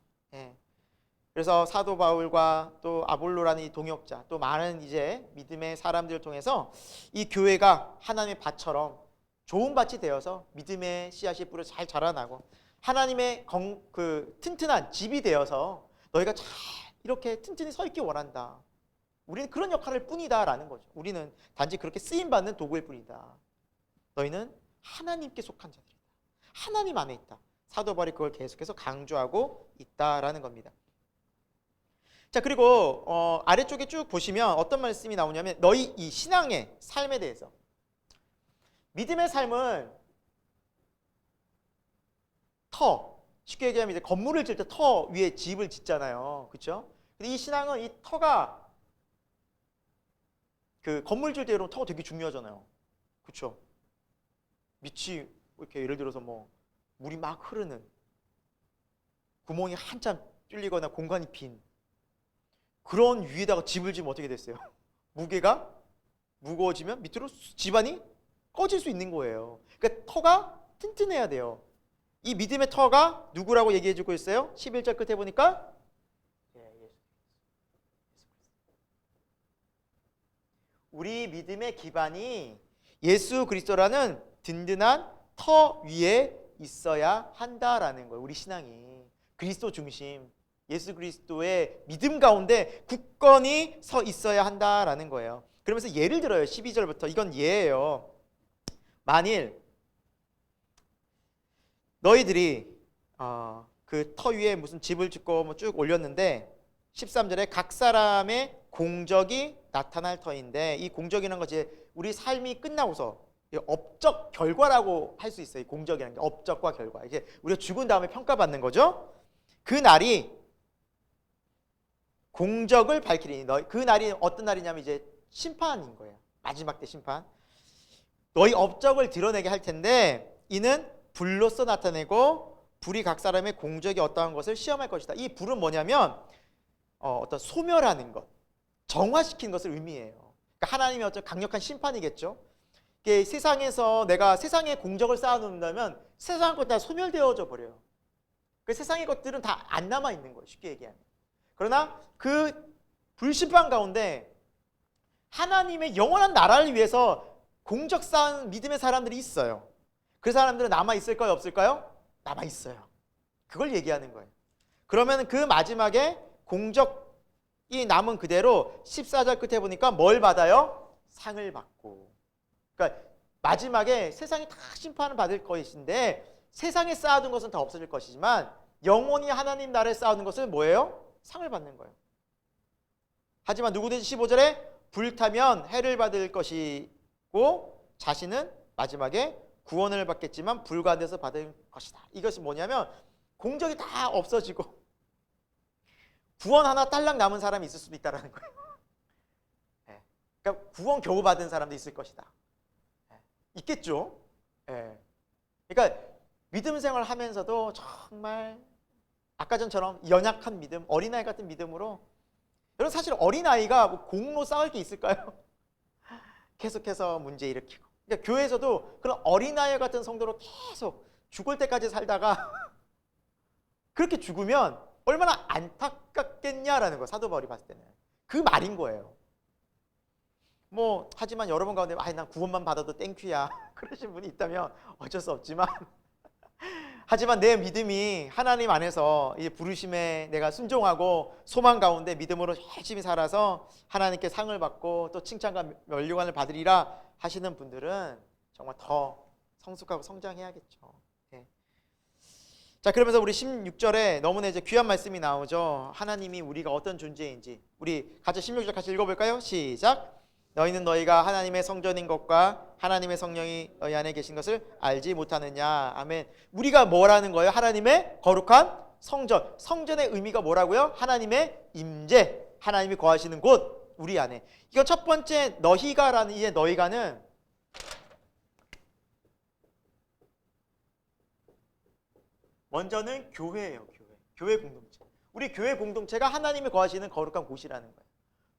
그래서 사도 바울과 또 아볼로라는 이 동역자, 또 많은 이제 믿음의 사람들을 통해서 이 교회가 하나님의 밭처럼 좋은 밭이 되어서 믿음의 씨앗이 뿌려 잘 자라나고 하나님의 튼튼한 집이 되어서 너희가 잘 이렇게 튼튼히 서 있기 원한다. 우리는 그런 역할을 뿐이다라는 거죠. 우리는 단지 그렇게 쓰임 받는 도구일 뿐이다. 너희는 하나님께 속한 자들이다. 하나님 안에 있다. 사도 바울이 그걸 계속해서 강조하고 있다라는 겁니다. 자, 그리고 아래쪽에 쭉 보시면 어떤 말씀이 나오냐면 너희 이 신앙의 삶에 대해서, 믿음의 삶은 쉽게 얘기하면 이제 건물을 질 때 터 위에 집을 짓잖아요. 그렇죠? 근데 이 신앙은 이 터가 그 건물 질 때 여러분 터가 되게 중요하잖아요. 그렇죠? 밑이 이렇게 예를 들어서 뭐 물이 막 흐르는, 구멍이 한참 뚫리거나 공간이 빈 그런 위에다가 집을 지으면 어떻게 됐어요? 무게가 무거워지면 밑으로 집안이 꺼질 수 있는 거예요. 그러니까 터가 튼튼해야 돼요. 이 믿음의 터가 누구라고 얘기해주고 있어요? 11절 끝에 보니까 우리 믿음의 기반이 예수 그리스도라는 든든한 터 위에 있어야 한다라는 거예요. 우리 신앙이 그리스도 중심, 예수 그리스도의 믿음 가운데 굳건히 서 있어야 한다라는 거예요. 그러면서 예를 들어요. 12절부터 이건 예예요. 만일 너희들이 그 터 위에 무슨 집을 짓고 뭐 쭉 올렸는데 13절에 각 사람의 공적이 나타날 터인데, 이 공적이라는 것이 우리 삶이 끝나고서 업적 결과라고 할 수 있어요. 이 공적이라는 게 업적과 결과, 이게 우리가 죽은 다음에 평가받는 거죠. 그 날이 공적을 밝히리니, 그 날이 어떤 날이냐면 이제 심판인 거예요. 마지막 때 심판. 너희 업적을 드러내게 할 텐데 이는 불로써 나타내고 불이 각 사람의 공적이 어떠한 것을 시험할 것이다. 이 불은 뭐냐면 어떤 소멸하는 것, 정화시키는 것을 의미해요. 그러니까 하나님의 어떤 강력한 심판이겠죠. 세상에서 내가 세상의 공적을 쌓아놓는다면 세상 것 다 소멸되어져 버려요. 그 세상의 것들은 다 안 남아 있는 거예요. 쉽게 얘기하면. 그러나 그 불심판 가운데 하나님의 영원한 나라를 위해서 공적 쌓은 믿음의 사람들이 있어요. 그 사람들은 남아 있을까요, 없을까요? 남아 있어요. 그걸 얘기하는 거예요. 그러면 그 마지막에 공적이 남은 그대로 14절 끝에 보니까 뭘 받아요? 상을 받고. 그러니까 마지막에 세상이 다 심판을 받을 것인데 세상에 쌓아둔 것은 다 없어질 것이지만 영원히 하나님 나라에 쌓아둔 것은 뭐예요? 상을 받는 거예요. 하지만 누구든지 15절에 불타면 해를 받을 것이고 자신은 마지막에 구원을 받겠지만 불 가운데서 받을 것이다. 이것이 뭐냐면 공적이 다 없어지고 구원 하나 딸랑 남은 사람이 있을 수도 있다는 거예요. 그러니까 구원 겨우 받은 사람도 있을 것이다. 있겠죠. 그러니까 믿음 생활을 하면서도 정말 아까 전처럼 연약한 믿음, 어린아이 같은 믿음으로, 여러분 사실 어린아이가 뭐 공로 쌓을 게 있을까요? 계속해서 문제 일으키고. 그러니까 교회에서도 그런 어린아이 같은 성도로 계속 죽을 때까지 살다가 그렇게 죽으면 얼마나 안타깝겠냐라는 거, 사도 바울이 봤을 때는 그 말인 거예요. 뭐 하지만 여러분 가운데 난 구원만 받아도 땡큐야 그러신 분이 있다면 어쩔 수 없지만 하지만 내 믿음이 하나님 안에서 이 부르심에 내가 순종하고 소망 가운데 믿음으로 열심히 살아서 하나님께 상을 받고 또 칭찬과 면류관을 받으리라 하시는 분들은 정말 더 성숙하고 성장해야겠죠. 자, 그러면서 우리 16절에 너무나 이제 귀한 말씀이 나오죠. 하나님이 우리가 어떤 존재인지 우리 같이 16절 같이 읽어볼까요? 시작. 너희는 너희가 하나님의 성전인 것과 하나님의 성령이 너희 안에 계신 것을 알지 못하느냐. 아멘. 우리가 뭐라는 거예요? 하나님의 거룩한 성전. 성전의 의미가 뭐라고요? 하나님의 임재, 하나님이 거하시는 곳, 우리 안에. 이거 첫 번째 너희가라는 이 너희가는 먼저는 교회예요. 교회 공동체. 우리 교회 공동체가 하나님이 거하시는 거룩한 곳이라는 거예요.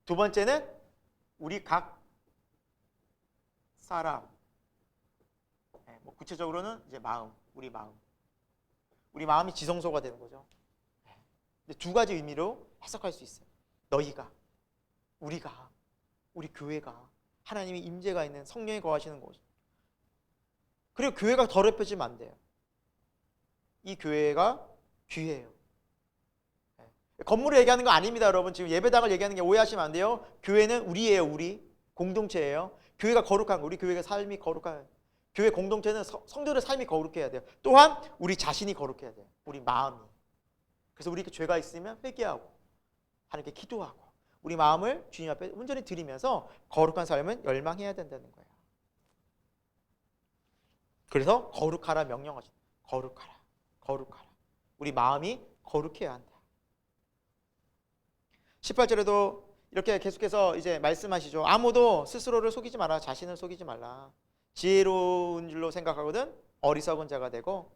두 번째는 우리 각 사람, 뭐 구체적으로는 이제 마음, 우리 마음이 지성소가 되는 거죠. 두 가지 의미로 해석할 수 있어요. 너희가, 우리가, 우리 교회가 하나님의 임재가 있는 성령이 거하시는 곳. 그리고 교회가 더럽혀지면 안 돼요. 이 교회가 귀해요. 건물을 얘기하는 거 아닙니다, 여러분. 지금 예배당을 얘기하는 게 오해하시면 안 돼요. 교회는 우리예요, 우리. 공동체예요. 교회가 거룩한 거, 우리 교회가 삶이 거룩한, 교회 공동체는 성도들의 삶이 거룩해야 돼요. 또한 우리 자신이 거룩해야 돼요. 우리 마음이. 그래서 우리가 죄가 있으면 회개하고 하나님께 기도하고 우리 마음을 주님 앞에 온전히 드리면서 거룩한 삶을 열망해야 된다는 거예요. 그래서 거룩하라 명령하죠. 거룩하라, 거룩하라. 우리 마음이 거룩해야 한다. 18절에도 이렇게 계속해서 이제 말씀하시죠. 아무도 스스로를 속이지 마라. 자신을 속이지 말라. 지혜로운 줄로 생각하거든 어리석은 자가 되고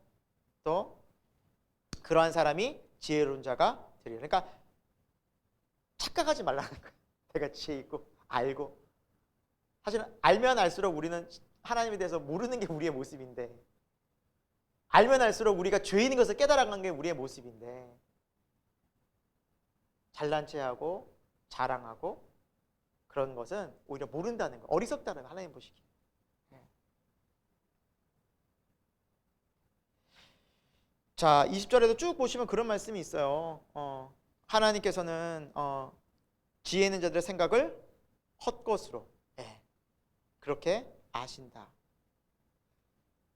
또 그러한 사람이 지혜로운 자가 되리라. 그러니까 착각하지 말라는 거예요. 내가 지혜 있고 알고. 사실은 알면 알수록 우리는 하나님에 대해서 모르는 게 우리의 모습인데, 알면 알수록 우리가 죄인인 것을 깨달아가는 게 우리의 모습인데, 잘난 체하고 자랑하고 그런 것은 오히려 모른다는 거, 어리석다는 거, 하나님 보시기에. 자, 20절에도 쭉 보시면 그런 말씀이 있어요. 하나님께서는 지혜 있는 자들의 생각을 헛것으로 그렇게 아신다.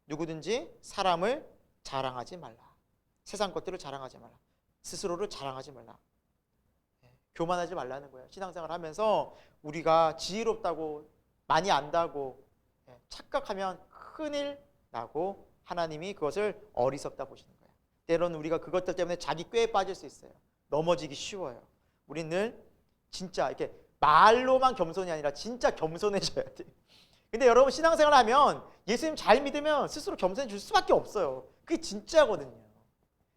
누구든지 사람을 자랑하지 말라. 세상 것들을 자랑하지 말라. 스스로를 자랑하지 말라. 교만하지 말라는 거예요. 신앙생활 하면서 우리가 지혜롭다고 많이 안다고 착각하면 큰일 나고 하나님이 그것을 어리석다 보시는 거예요. 때로는 우리가 그것들 때문에 자기 꾀에 빠질 수 있어요. 넘어지기 쉬워요. 우리는 늘 진짜 이렇게 말로만 겸손이 아니라 진짜 겸손해져야 돼요. 근데 여러분 신앙생활 하면 예수님 잘 믿으면 스스로 겸손해질 수밖에 없어요. 그게 진짜거든요.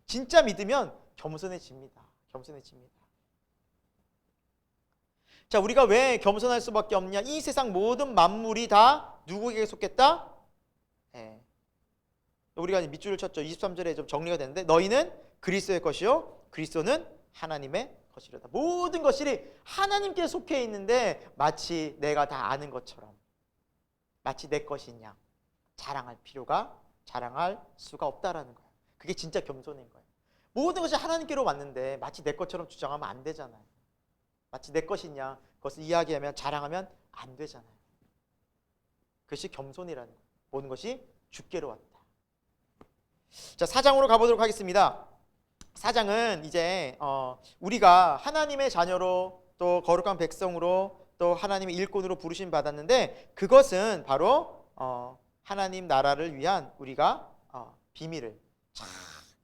진짜 믿으면 겸손해집니다. 겸손해집니다. 자, 우리가 왜 겸손할 수밖에 없냐? 이 세상 모든 만물이 다 누구에게 속했다? 우리가 밑줄을 쳤죠. 23절에 좀 정리가 되는데 너희는 그리스도의 것이요 그리스도는 하나님의 것이로다. 모든 것이 하나님께 속해 있는데 마치 내가 다 아는 것처럼, 마치 내 것이냐 자랑할 수가 없다라는 거예요. 그게 진짜 겸손인 거예요. 모든 것이 하나님께로 왔는데 마치 내 것처럼 주장하면 안 되잖아요. 마치 내 것이냐 그것을 이야기하면 자랑하면 안 되잖아요. 그것이 겸손이라는 거예요. 모든 것이 주께로 왔다. 자, 4장으로 가보도록 하겠습니다. 4장은 이제 우리가 하나님의 자녀로 또 거룩한 백성으로 또 하나님의 일꾼으로 부르심 받았는데 그것은 바로 하나님 나라를 위한 우리가 비밀을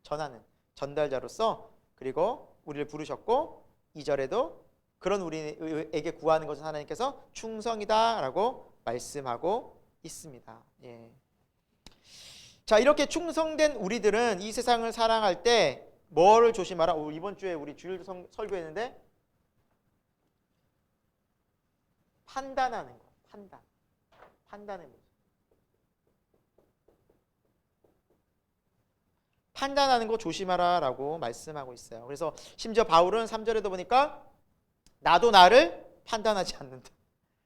전하는 전달자로서 그리고 우리를 부르셨고 2절에도 그런 우리에게 구하는 것은 하나님께서 충성이다라고 말씀하고 있습니다. 예. 자, 이렇게 충성된 우리들은 이 세상을 사랑할 때 뭐를 조심하라? 이번 주에 우리 주일 설교했는데 판단하는 거. 판단의 문제. 판단하는 거 조심하라라고 말씀하고 있어요. 그래서 심지어 바울은 3절에도 보니까 나도 나를 판단하지 않는다.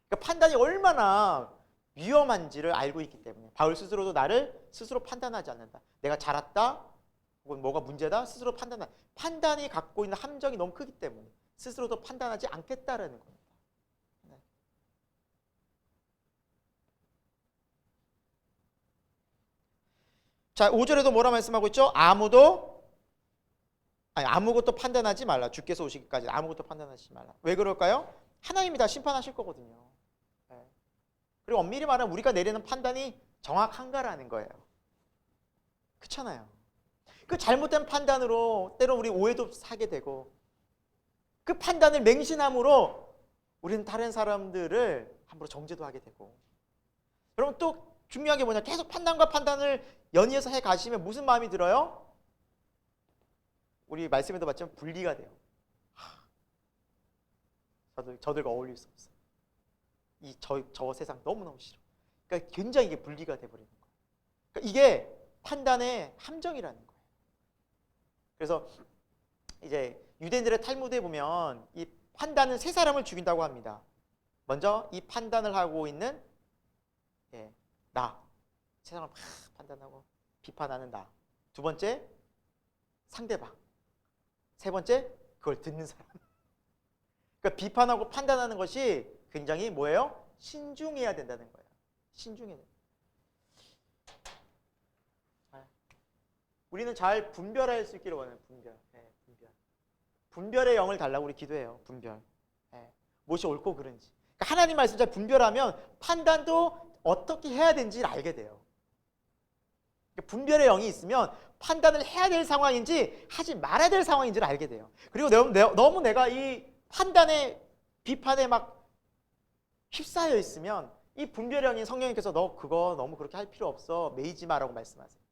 그러니까 판단이 얼마나 위험한지를 알고 있기 때문에 바울 스스로도 나를 스스로 판단하지 않는다. 내가 잘했다 혹은 뭐가 문제다 스스로 판단이 갖고 있는 함정이 너무 크기 때문에 스스로도 판단하지 않겠다라는 겁니다. 네. 자, 5절에도 뭐라 말씀하고 있죠? 아무것도 판단하지 말라. 주께서 오시기까지 아무것도 판단하지 말라. 왜 그럴까요? 하나님이 다 심판하실 거거든요. 그리고 엄밀히 말하면 우리가 내리는 판단이 정확한가라는 거예요. 그렇잖아요. 그 잘못된 판단으로 때로 우리 오해도 사게 되고 그 판단을 맹신함으로 우리는 다른 사람들을 함부로 정죄도 하게 되고 여러분 또 중요한 게 뭐냐 계속 판단과 판단을 연이어서 해 가시면 무슨 마음이 들어요? 우리 말씀에도 봤지만 분리가 돼요. 저들과 어울릴 수 없어. 저 세상 너무너무 싫어. 그러니까 굉장히 이게 분리가 돼버리는 거예요. 그러니까 이게 판단의 함정이라는 거예요. 그래서 이제 유대인들의 탈무드에 보면 이 판단은 세 사람을 죽인다고 합니다. 먼저 이 판단을 하고 있는 나, 세상을 막 판단하고 비판하는 나. 두 번째, 상대방. 세 번째, 그걸 듣는 사람. 그러니까 비판하고 판단하는 것이 굉장히 뭐예요? 신중해야 된다는 거예요. 신중해야 된다. 우리는 잘 분별할 수 있기를 원해요. 분별. 분별의 영을 달라고 우리 기도해요. 분별. 무엇이 옳고 그른지. 그러니까 하나님 말씀 잘 분별하면 판단도 어떻게 해야 되는지를 알게 돼요. 그러니까 분별의 영이 있으면 판단을 해야 될 상황인지 하지 말아야 될 상황인지를 알게 돼요. 그리고 너무 내가 이 판단에 비판에 막 휩싸여 있으면 이 분별의 영인 성령님께서 너 그거 너무 그렇게 할 필요 없어. 매이지 마라고 말씀하세요.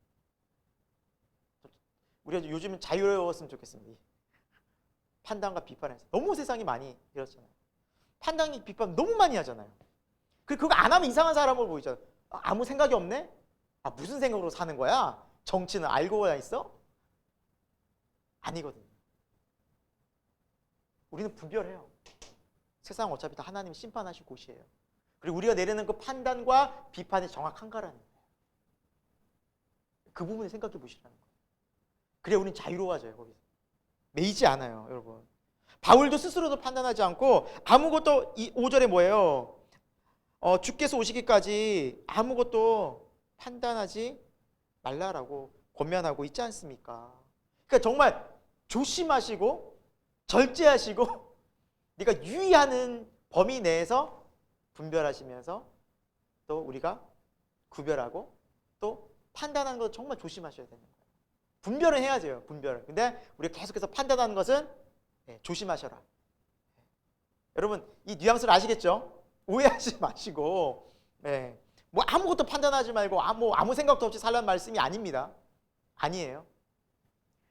우리가 요즘은 자유로웠으면 좋겠습니다. 판단과 비판에서. 너무 세상이 많이 이렇잖아요. 판단과 비판 너무 많이 하잖아요. 그거 안 하면 이상한 사람으로 보이잖아요. 아무 생각이 없네? 무슨 생각으로 사는 거야? 정치는 알고 있어? 아니거든요. 우리는 분별해요. 세상은 어차피 다 하나님이 심판하실 곳이에요. 그리고 우리가 내리는 그 판단과 비판이 정확한가라는 거예요. 그 부분을 생각해 보시라는 거예요. 그래야 우리는 자유로워져요. 거기서 매이지 않아요, 여러분. 바울도 스스로도 판단하지 않고 아무것도 이 5절에 뭐예요? 주께서 오시기까지 아무것도 판단하지 말라라고 권면하고 있지 않습니까? 그러니까 정말 조심하시고 절제하시고 네가 유의하는 범위 내에서 분별하시면서 또 우리가 구별하고 또 판단하는 거 정말 조심하셔야 되는 거예요. 분별은 해야 돼요. 분별을. 근데 우리가 계속해서 판단하는 것은 조심하셔라. 여러분 이 뉘앙스를 아시겠죠? 오해하지 마시고 뭐 아무것도 판단하지 말고 아무 생각도 없이 살라는 말씀이 아닙니다. 아니에요.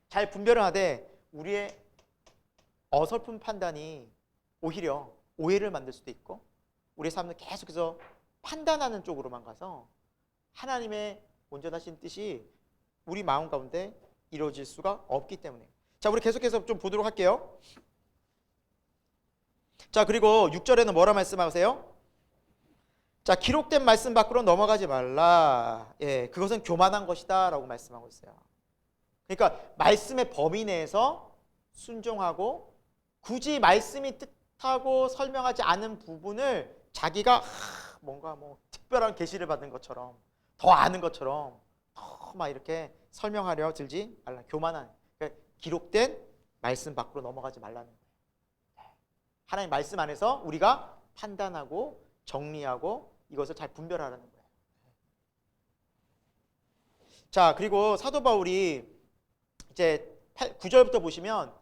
잘 분별을 하되 우리의 어설픈 판단이 오히려 오해를 만들 수도 있고 우리의 삶을 계속해서 판단하는 쪽으로만 가서 하나님의 온전하신 뜻이 우리 마음 가운데 이루어질 수가 없기 때문에. 자, 우리 계속해서 좀 보도록 할게요. 자, 그리고 6절에는 뭐라 말씀하세요? 자, 기록된 말씀 밖으로 넘어가지 말라. 그것은 교만한 것이다 라고 말씀하고 있어요. 그러니까 말씀의 범위 내에서 순종하고 굳이 말씀이 뜻하고 설명하지 않은 부분을 자기가 뭔가 특별한 계시를 받은 것처럼 더 아는 것처럼 더 막 이렇게 설명하려 들지 말라. 교만한. 그러니까 기록된 말씀 밖으로 넘어가지 말라는 거예요. 하나님 말씀 안에서 우리가 판단하고 정리하고 이것을 잘 분별하라는 거예요. 자, 그리고 사도 바울이 이제 9절부터 보시면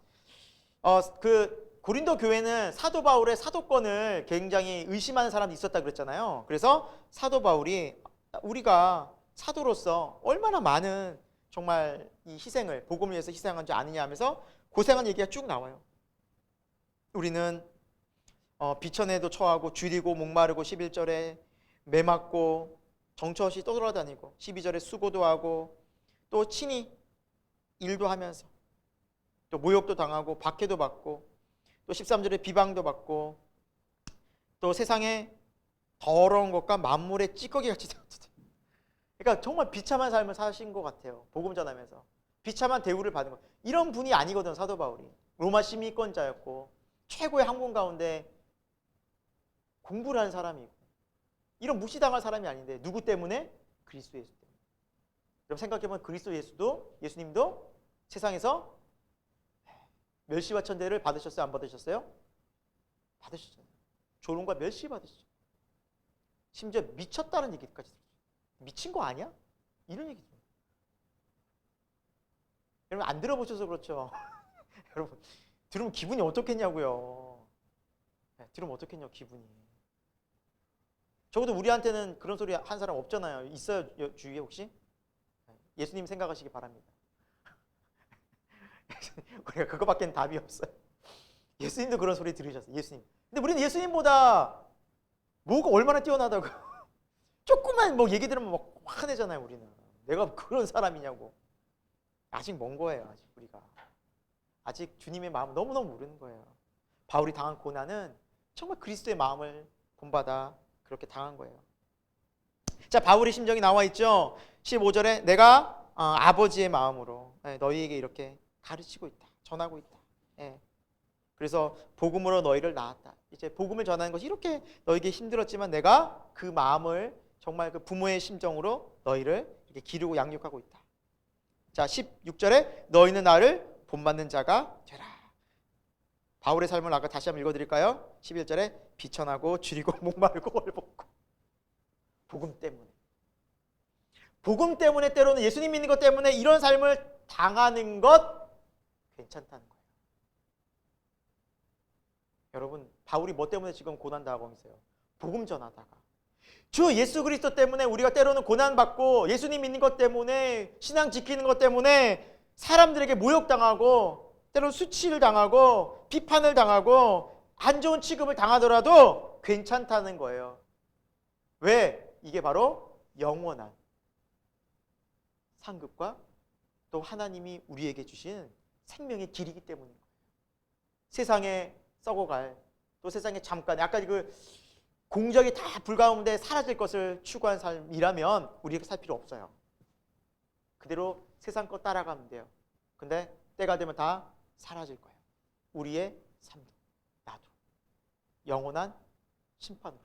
그 고린도 교회는 사도 바울의 사도권을 굉장히 의심하는 사람이 있었다 그랬잖아요. 그래서 사도 바울이 우리가 사도로서 얼마나 많은 정말 이 희생을 복음을 위해서 희생한지 아느냐 하면서 고생한 얘기가 쭉 나와요. 우리는 비천에도 처하고 줄이고 목마르고 11절에 매맞고 정처 없이 떠돌아다니고 12절에 수고도 하고 또 친히 일도 하면서 또 모욕도 당하고 박해도 받고 또 13절에 비방도 받고 또 세상에 더러운 것과 만물의 찌꺼기같이 되었다. 그러니까 정말 비참한 삶을 사신 것 같아요. 복음 전하면서 비참한 대우를 받은 것. 이런 분이 아니거든 사도 바울이. 로마 시민권자였고 최고의 학문 가운데 공부를 한 사람이고 이런 무시당할 사람이 아닌데 누구 때문에? 그리스도 예수 때문에. 여러분 생각해보면 그리스도 예수님도 세상에서 멸시와 천대를 받으셨어요? 안 받으셨어요? 받으셨잖아요. 조롱과 멸시 받으셨죠. 심지어 미쳤다는 얘기까지 들었어요. 미친 거 아니야? 이런 얘기죠. 여러분 안 들어보셔서 그렇죠. 여러분 들으면 기분이 어떻겠냐고요. 들으면 어떻겠냐고 기분이. 적어도 우리한테는 그런 소리 한 사람 없잖아요. 있어요 주위에 혹시? 예수님 생각하시기 바랍니다. 우리가 그거밖에 답이 없어요. 예수님도 그런 소리 들으셨어요. 예수님. 근데 우리는 예수님보다 뭐가 얼마나 뛰어나다고. 조금만 얘기 들으면 막 화내잖아요. 우리는. 내가 그런 사람이냐고. 아직 먼 거예요. 아직 우리가. 아직 주님의 마음을 너무너무 모르는 거예요. 바울이 당한 고난은 정말 그리스도의 마음을 본받아 그렇게 당한 거예요. 자, 바울의 심정이 나와 있죠. 15절에 내가 아버지의 마음으로 너희에게 이렇게 가르치고 있다, 전하고 있다. 그래서 복음으로 너희를 낳았다. 이제 복음을 전하는 것이 이렇게 너희에게 힘들었지만 내가 그 마음을 정말 그 부모의 심정으로 너희를 이렇게 기르고 양육하고 있다. 자, 16절에 너희는 나를 본받는 자가 되라. 바울의 삶을 아까 다시 한번 읽어드릴까요? 11절에 비천하고 줄이고 목마르고 헐벗고. 복음 때문에 때로는 예수님 믿는 것 때문에 이런 삶을 당하는 것 괜찮다는 거예요. 여러분, 바울이 뭐 때문에 지금 고난당하고 있어요? 복음 전하다가 주 예수 그리스도 때문에 우리가 때로는 고난받고 예수님 믿는 것 때문에 신앙 지키는 것 때문에 사람들에게 모욕당하고 때로는 수치를 당하고 비판을 당하고 안 좋은 취급을 당하더라도 괜찮다는 거예요. 왜? 이게 바로 영원한 상급과 또 하나님이 우리에게 주신 생명의 길이기 때문인 거예요. 세상에 썩어갈, 또 세상에 잠깐 아까 그 공적이 다 불가운데 사라질 것을 추구한 삶이라면 우리에게 살 필요 없어요. 그대로 세상 것 따라가면 돼요. 근데 때가 되면 다 사라질 거예요. 우리의 삶도 나도 영원한 심판으로.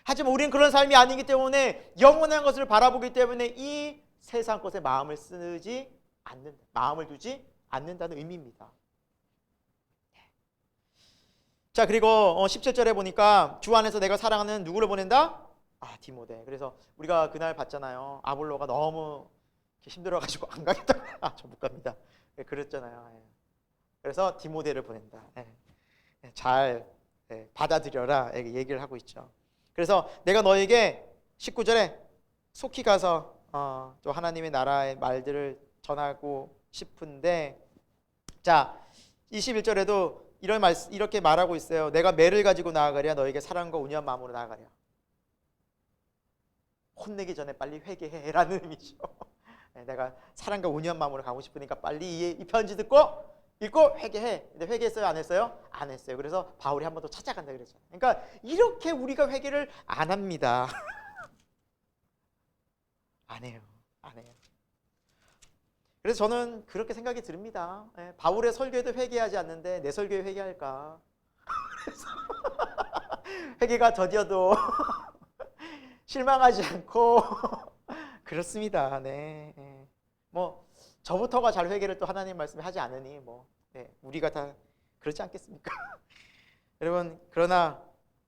하지만 우리는 그런 삶이 아니기 때문에 영원한 것을 바라보기 때문에 이 세상 것에 마음을 쓰지 않는다. 마음을 두지 않는다는 의미입니다. 자, 그리고 17절에 보니까 주 안에서 내가 사랑하는 누구를 보낸다? 디모데. 그래서 우리가 그날 봤잖아요. 아볼로가 너무 힘들어가지고 안 가겠다. 저 못 갑니다. 그랬잖아요. 그래서 디모데를 보낸다. 잘 받아들여라. 얘기를 하고 있죠. 그래서 내가 너에게 19절에 속히 가서 또 하나님의 나라의 말들을 전하고 싶은데, 자 21절에도 이렇게 말하고 있어요. 내가 매를 가지고 나아가랴 너에게 사랑과 온유한 마음으로 나아가랴. 혼내기 전에 빨리 회개해라는 의미죠. 내가 사랑과 온유한 마음으로 가고 싶으니까 빨리 이 편지 듣고 읽고 회개해. 근데 회개했어요? 안 했어요? 안 했어요. 그래서 바울이 한 번 더 찾아간다 그랬잖아요. 그러니까 이렇게 우리가 회개를 안 합니다. 안 해요. 그래서 저는 그렇게 생각이 듭니다. 바울의 설교에도 회개하지 않는데 내 설교에 회개할까? 그래서 회개가 더뎌도 실망하지 않고 그렇습니다. 뭐 저부터가 잘 회개를 또 하나님 말씀에 하지 않으니 우리가 다 그렇지 않겠습니까? 여러분, 그러나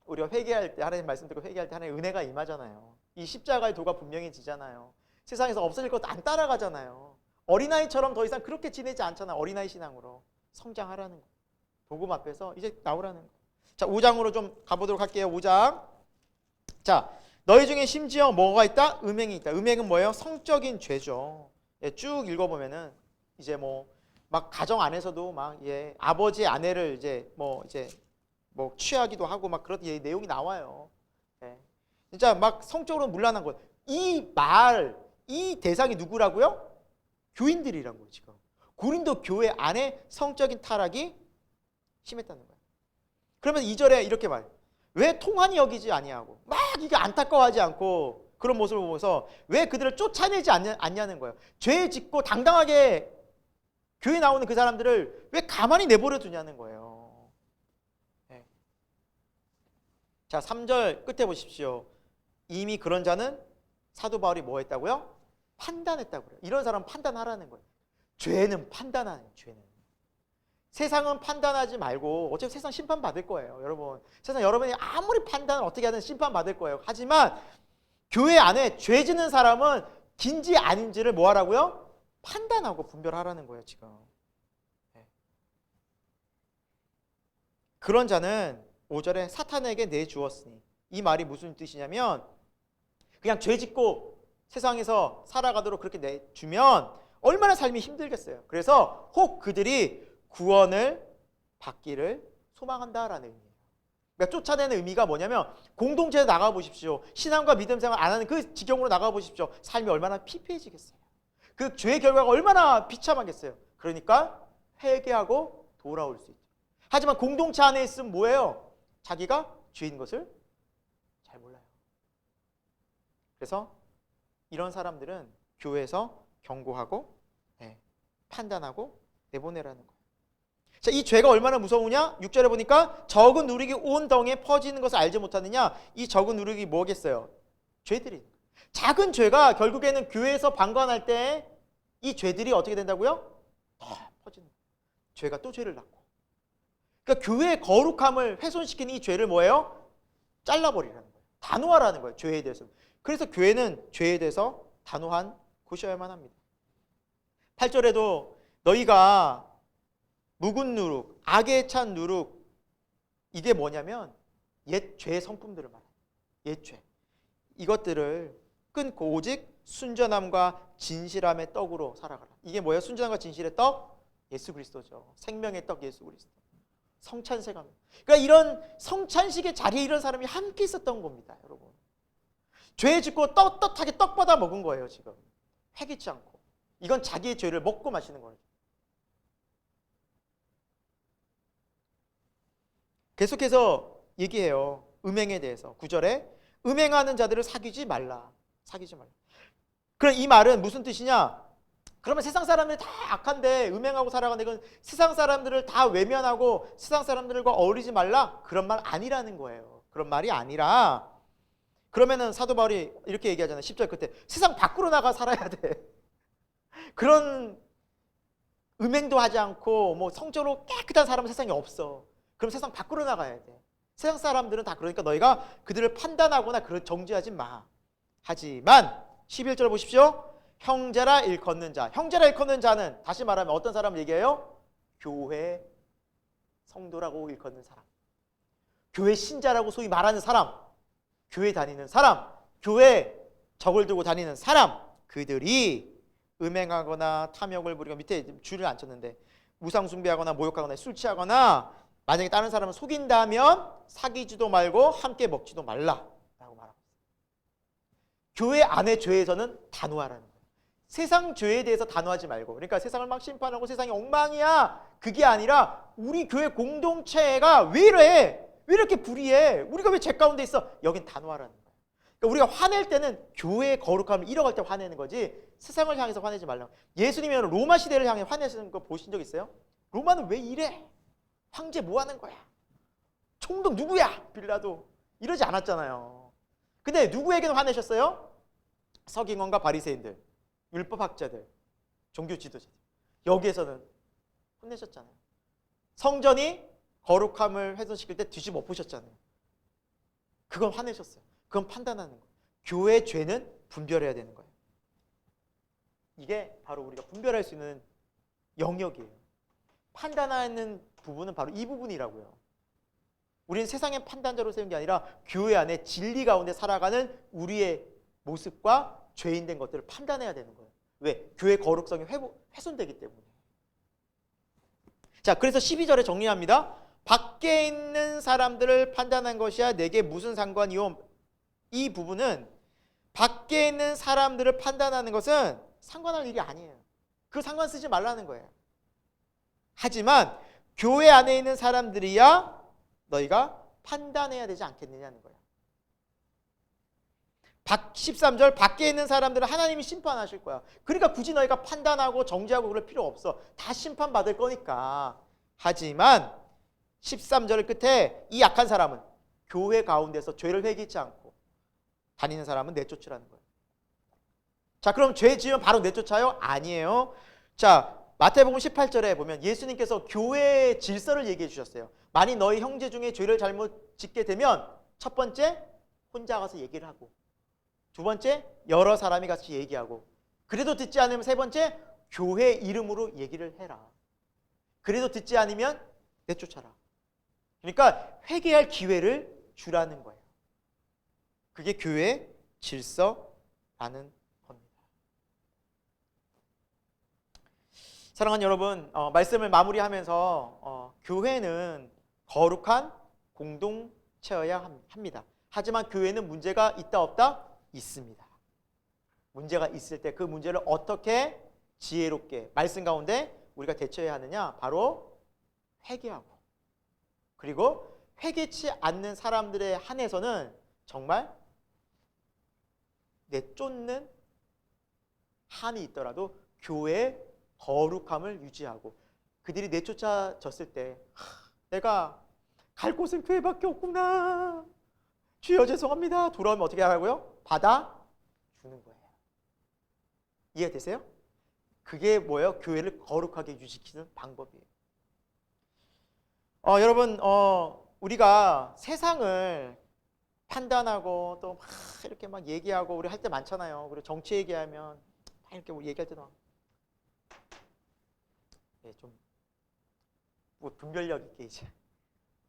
우리가 회개할 때 하나님 말씀 듣고 회개할 때 하나님의 은혜가 임하잖아요. 이 십자가의 도가 분명히 지잖아요. 세상에서 없어질 것도 안 따라가잖아요. 어린아이처럼 더 이상 그렇게 지내지 않잖아. 어린아이 신앙으로 성장하라는 거. 복음 앞에서 이제 나오라는 거. 자, 5장으로 좀 가보도록 할게요. 5장. 자, 너희 중에 심지어 뭐가 있다? 음행이 있다. 음행은 뭐예요? 성적인 죄죠. 쭉 읽어보면은 이제 막 가정 안에서도 막 아버지의 아내를 이제 취하기도 하고 막 그런 내용이 나와요. 진짜 막 성적으로 문란한 거예요. 이 대상이 누구라고요? 교인들이란 거예요. 지금 고린도 교회 안에 성적인 타락이 심했다는 거예요. 그러면 2절에 이렇게 말해요. 왜 통한이 여기지 아니하고 막 이게 안타까워하지 않고 그런 모습을 보면서 왜 그들을 쫓아내지 않냐는 거예요. 죄 짓고 당당하게 교회 나오는 그 사람들을 왜 가만히 내버려 두냐는 거예요. 자, 3절 끝에 보십시오. 이미 그런 자는 사도 바울이 뭐 했다고요? 판단했다고요. 이런 사람 판단하라는 거예요. 죄는 판단하는 거예요. 죄는. 세상은 판단하지 말고 어차피 세상 심판받을 거예요. 여러분, 세상 여러분이 아무리 판단을 어떻게 하든 심판받을 거예요. 하지만 교회 안에 죄 짓는 사람은 긴지 아닌지를 뭐 하라고요? 판단하고 분별하라는 거예요. 지금. 그런 자는 5절에 사탄에게 내주었으니, 이 말이 무슨 뜻이냐면 그냥 죄 짓고 세상에서 살아가도록 그렇게 내주면 얼마나 삶이 힘들겠어요. 그래서 혹 그들이 구원을 받기를 소망한다라는 의미예요. 그러니까 쫓아내는 의미가 뭐냐면 공동체에 나가보십시오. 신앙과 믿음 생활 안 하는 그 지경으로 나가보십시오. 삶이 얼마나 피폐해지겠어요. 그 죄의 결과가 얼마나 비참하겠어요. 그러니까 회개하고 돌아올 수 있죠. 하지만 공동체 안에 있으면 뭐예요? 자기가 죄인 것을 잘 몰라요. 그래서 이런 사람들은 교회에서 경고하고 판단하고 내보내라는 거예요. 자, 이 죄가 얼마나 무서우냐? 6절에 보니까 적은 누룩이 온 덩이에 퍼지는 것을 알지 못하느냐? 이 적은 누룩이 뭐겠어요? 죄들이. 작은 죄가 결국에는 교회에서 방관할 때 이 죄들이 어떻게 된다고요? 다 퍼지는 거예요. 죄가 또 죄를 낳고. 그러니까 교회의 거룩함을 훼손시키는 이 죄를 뭐예요? 잘라버리라는 거예요. 단호하라는 거예요. 죄에 대해서. 그래서 교회는 죄에 대해서 단호한 곳이어야만 합니다. 8절에도 너희가 묵은 누룩, 악에 찬 누룩, 이게 뭐냐면 옛 죄의 성품들을 말해요. 옛 죄. 이것들을 끊고 오직 순전함과 진실함의 떡으로 살아가라. 이게 뭐예요? 순전함과 진실의 떡? 예수 그리스도죠. 생명의 떡 예수 그리스도. 성찬세가. 그러니까 이런 성찬식의 자리에 이런 사람이 함께 있었던 겁니다, 여러분. 죄 짓고 떳떳하게 떡 받아 먹은 거예요, 지금. 회개치 않고. 이건 자기의 죄를 먹고 마시는 거예요. 계속해서 얘기해요. 음행에 대해서. 9절에 음행하는 자들을 사귀지 말라. 사귀지 말라. 그럼 이 말은 무슨 뜻이냐? 그러면 세상 사람들이 다 악한데 음행하고 살아가는 건 세상 사람들을 다 외면하고 세상 사람들과 어울리지 말라? 그런 말 아니라는 거예요. 그런 말이 아니라 그러면은 사도 바울이 이렇게 얘기하잖아요. 10절 끝에 세상 밖으로 나가 살아야 돼. 그런 음행도 하지 않고 뭐 성적으로 깨끗한 사람은 세상에 없어. 그럼 세상 밖으로 나가야 돼. 세상 사람들은 다 그러니까 너희가 그들을 판단하거나 그런 정죄하지 마. 하지만 11절 보십시오. 형제라 일컫는 자. 형제라 일컫는 자는 다시 말하면 어떤 사람을 얘기해요? 교회 성도라고 일컫는 사람. 교회 신자라고 소위 말하는 사람. 교회 다니는 사람. 교회 적을 들고 다니는 사람. 그들이 음행하거나 탐욕을 부리고 밑에 줄을 안 쳤는데 우상 숭배하거나 모욕하거나 술 취하거나 만약에 다른 사람을 속인다면 사귀지도 말고 함께 먹지도 말라라고 말합니다. 교회 안의 죄에서는 단호하라는 거예요. 세상 죄에 대해서 단호하지 말고 그러니까 세상을 막 심판하고 세상이 엉망이야 그게 아니라 우리 교회 공동체가 왜 이래? 왜 이렇게 불의해? 우리가 왜 죄 가운데 있어? 여긴 단호하라는 거예요. 그러니까 우리가 화낼 때는 교회의 거룩함을 잃어갈 때 화내는 거지 세상을 향해서 화내지 말라고. 예수님이 로마 시대를 향해 화내시는 거 보신 적 있어요? 로마는 왜 이래? 황제 뭐 하는 거야? 총독 누구야? 빌라도 이러지 않았잖아요. 근데 누구에게는 화내셨어요? 서기관과 바리새인들, 율법학자들, 종교 지도자들. 여기에서는 혼내셨잖아요. 성전이 거룩함을 훼손시킬 때 뒤집어 엎으셨잖아요. 그건 화내셨어요. 그건 판단하는 거예요. 교회의 죄는 분별해야 되는 거예요. 이게 바로 우리가 분별할 수 있는 영역이에요. 판단하는 부분은 바로 이 부분이라고요. 우리는 세상의 판단자로 세운 게 아니라 교회 안에 진리 가운데 살아가는 우리의 모습과 죄인된 것들을 판단해야 되는 거예요. 왜? 교회 거룩성이 훼손되기 때문에. 자, 그래서 12절에 정리합니다. 밖에 있는 사람들을 판단한 것이야 내게 무슨 상관이요? 이 부분은 밖에 있는 사람들을 판단하는 것은 상관할 일이 아니에요. 그 상관 쓰지 말라는 거예요. 하지만 교회 안에 있는 사람들이야 너희가 판단해야 되지 않겠느냐는 거예요. 13절 밖에 있는 사람들은 하나님이 심판하실 거야. 그러니까 굳이 너희가 판단하고 정죄하고 그럴 필요 없어. 다 심판받을 거니까. 하지만 13절 끝에 이 약한 사람은 교회 가운데서 죄를 회개치 않고 다니는 사람은 내쫓으라는 거예요. 자, 그럼 죄 지으면 바로 내쫓아요? 아니에요. 자, 마태복음 18절에 보면 예수님께서 교회의 질서를 얘기해 주셨어요. 만일 너희 형제 중에 죄를 잘못 짓게 되면 첫 번째 혼자 가서 얘기를 하고 두 번째 여러 사람이 같이 얘기하고 그래도 듣지 않으면 세 번째 교회 이름으로 얘기를 해라. 그래도 듣지 않으면 내쫓아라. 그러니까 회개할 기회를 주라는 거예요. 그게 교회의 질서라는 겁니다. 사랑하는 여러분, 말씀을 마무리하면서 교회는 거룩한 공동체여야 합니다. 하지만 교회는 문제가 있다 없다? 있습니다. 문제가 있을 때 그 문제를 어떻게 지혜롭게 말씀 가운데 우리가 대처해야 하느냐? 바로 회개하고, 그리고 회개치 않는 사람들에 한해서는 정말 내쫓는 한이 있더라도 교회의 거룩함을 유지하고, 그들이 내쫓아졌을 때 내가 갈 곳은 교회밖에 없구나, 주여 죄송합니다, 돌아오면 어떻게 하라고요? 받아주는 거예요. 이해되세요? 그게 뭐예요? 교회를 거룩하게 유지시키는 방법이에요. 여러분, 우리가 세상을 판단하고 또 막 이렇게 막 얘기하고 우리 할 때 많잖아요. 그리고 정치 얘기하면 막 이렇게 얘기할 때도 좀 분별력 있게 이제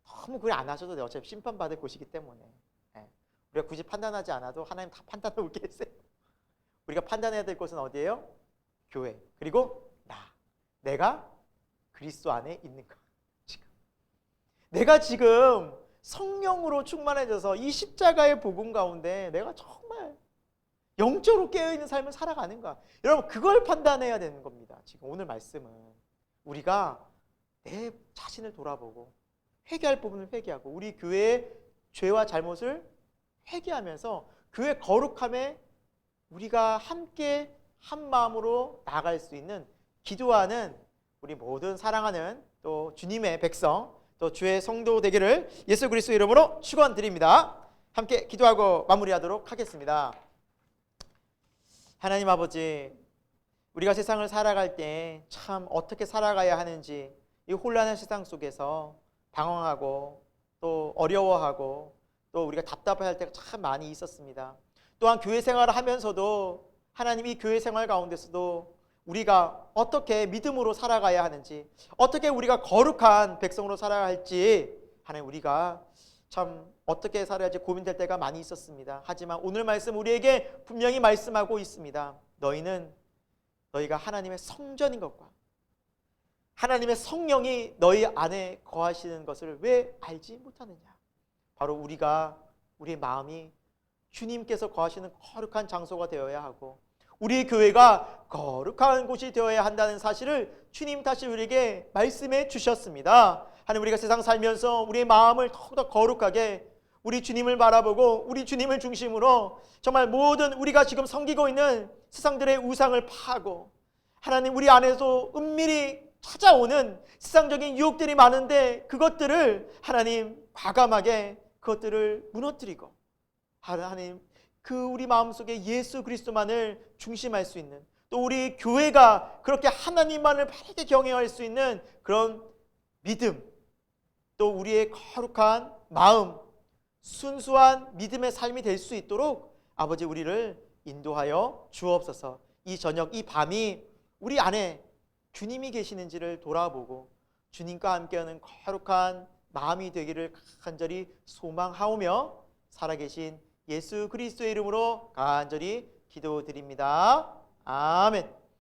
너무 그걸 안 하셔도 돼요. 어차피 심판받을 곳이기 때문에. 우리가 굳이 판단하지 않아도 하나님 다 판단하고 계세요. 우리가 판단해야 될 곳은 어디예요? 교회. 그리고 내가 그리스도 안에 있는 것. 내가 지금 성령으로 충만해져서 이 십자가의 복음 가운데 내가 정말 영적으로 깨어있는 삶을 살아가는가. 여러분, 그걸 판단해야 되는 겁니다. 지금 오늘 말씀은 우리가 내 자신을 돌아보고 회개할 부분을 회개하고 우리 교회의 죄와 잘못을 회개하면서 교회 거룩함에 우리가 함께 한 마음으로 나아갈 수 있는, 기도하는 우리 모든 사랑하는 또 주님의 백성, 또 주의 성도 되기를 예수 그리스도 이름으로 축원드립니다. 함께 기도하고 마무리하도록 하겠습니다. 하나님 아버지, 우리가 세상을 살아갈 때 참 어떻게 살아가야 하는지 이 혼란한 세상 속에서 방황하고 또 어려워하고 또 우리가 답답할 때가 참 많이 있었습니다. 또한 교회 생활을 하면서도 하나님, 이 교회 생활 가운데서도 우리가 어떻게 믿음으로 살아가야 하는지, 어떻게 우리가 거룩한 백성으로 살아야 할지 하나님, 우리가 참 어떻게 살아야 할지 고민될 때가 많이 있었습니다. 하지만 오늘 말씀 우리에게 분명히 말씀하고 있습니다. 너희가 하나님의 성전인 것과 하나님의 성령이 너희 안에 거하시는 것을 왜 알지 못하느냐. 바로 우리의 마음이 주님께서 거하시는 거룩한 장소가 되어야 하고 우리 교회가 거룩한 곳이 되어야 한다는 사실을 주님 다시 우리에게 말씀해 주셨습니다. 하나님, 우리가 세상 살면서 우리의 마음을 더욱더 거룩하게 우리 주님을 바라보고 우리 주님을 중심으로 정말 모든 우리가 지금 섬기고 있는 세상들의 우상을 파하고, 하나님, 우리 안에서 은밀히 찾아오는 세상적인 유혹들이 많은데 그것들을 하나님 과감하게 그것들을 무너뜨리고, 하나님, 우리 마음속에 예수 그리스도만을 중심할 수 있는, 또 우리 교회가 그렇게 하나님만을 바르게 경외할 수 있는 그런 믿음, 또 우리의 거룩한 마음, 순수한 믿음의 삶이 될 수 있도록 아버지, 우리를 인도하여 주옵소서. 이 저녁, 이 밤이 우리 안에 주님이 계시는지를 돌아보고 주님과 함께하는 거룩한 마음이 되기를 간절히 소망하오며 살아계신 예수 그리스도의 이름으로 간절히 기도드립니다. 아멘.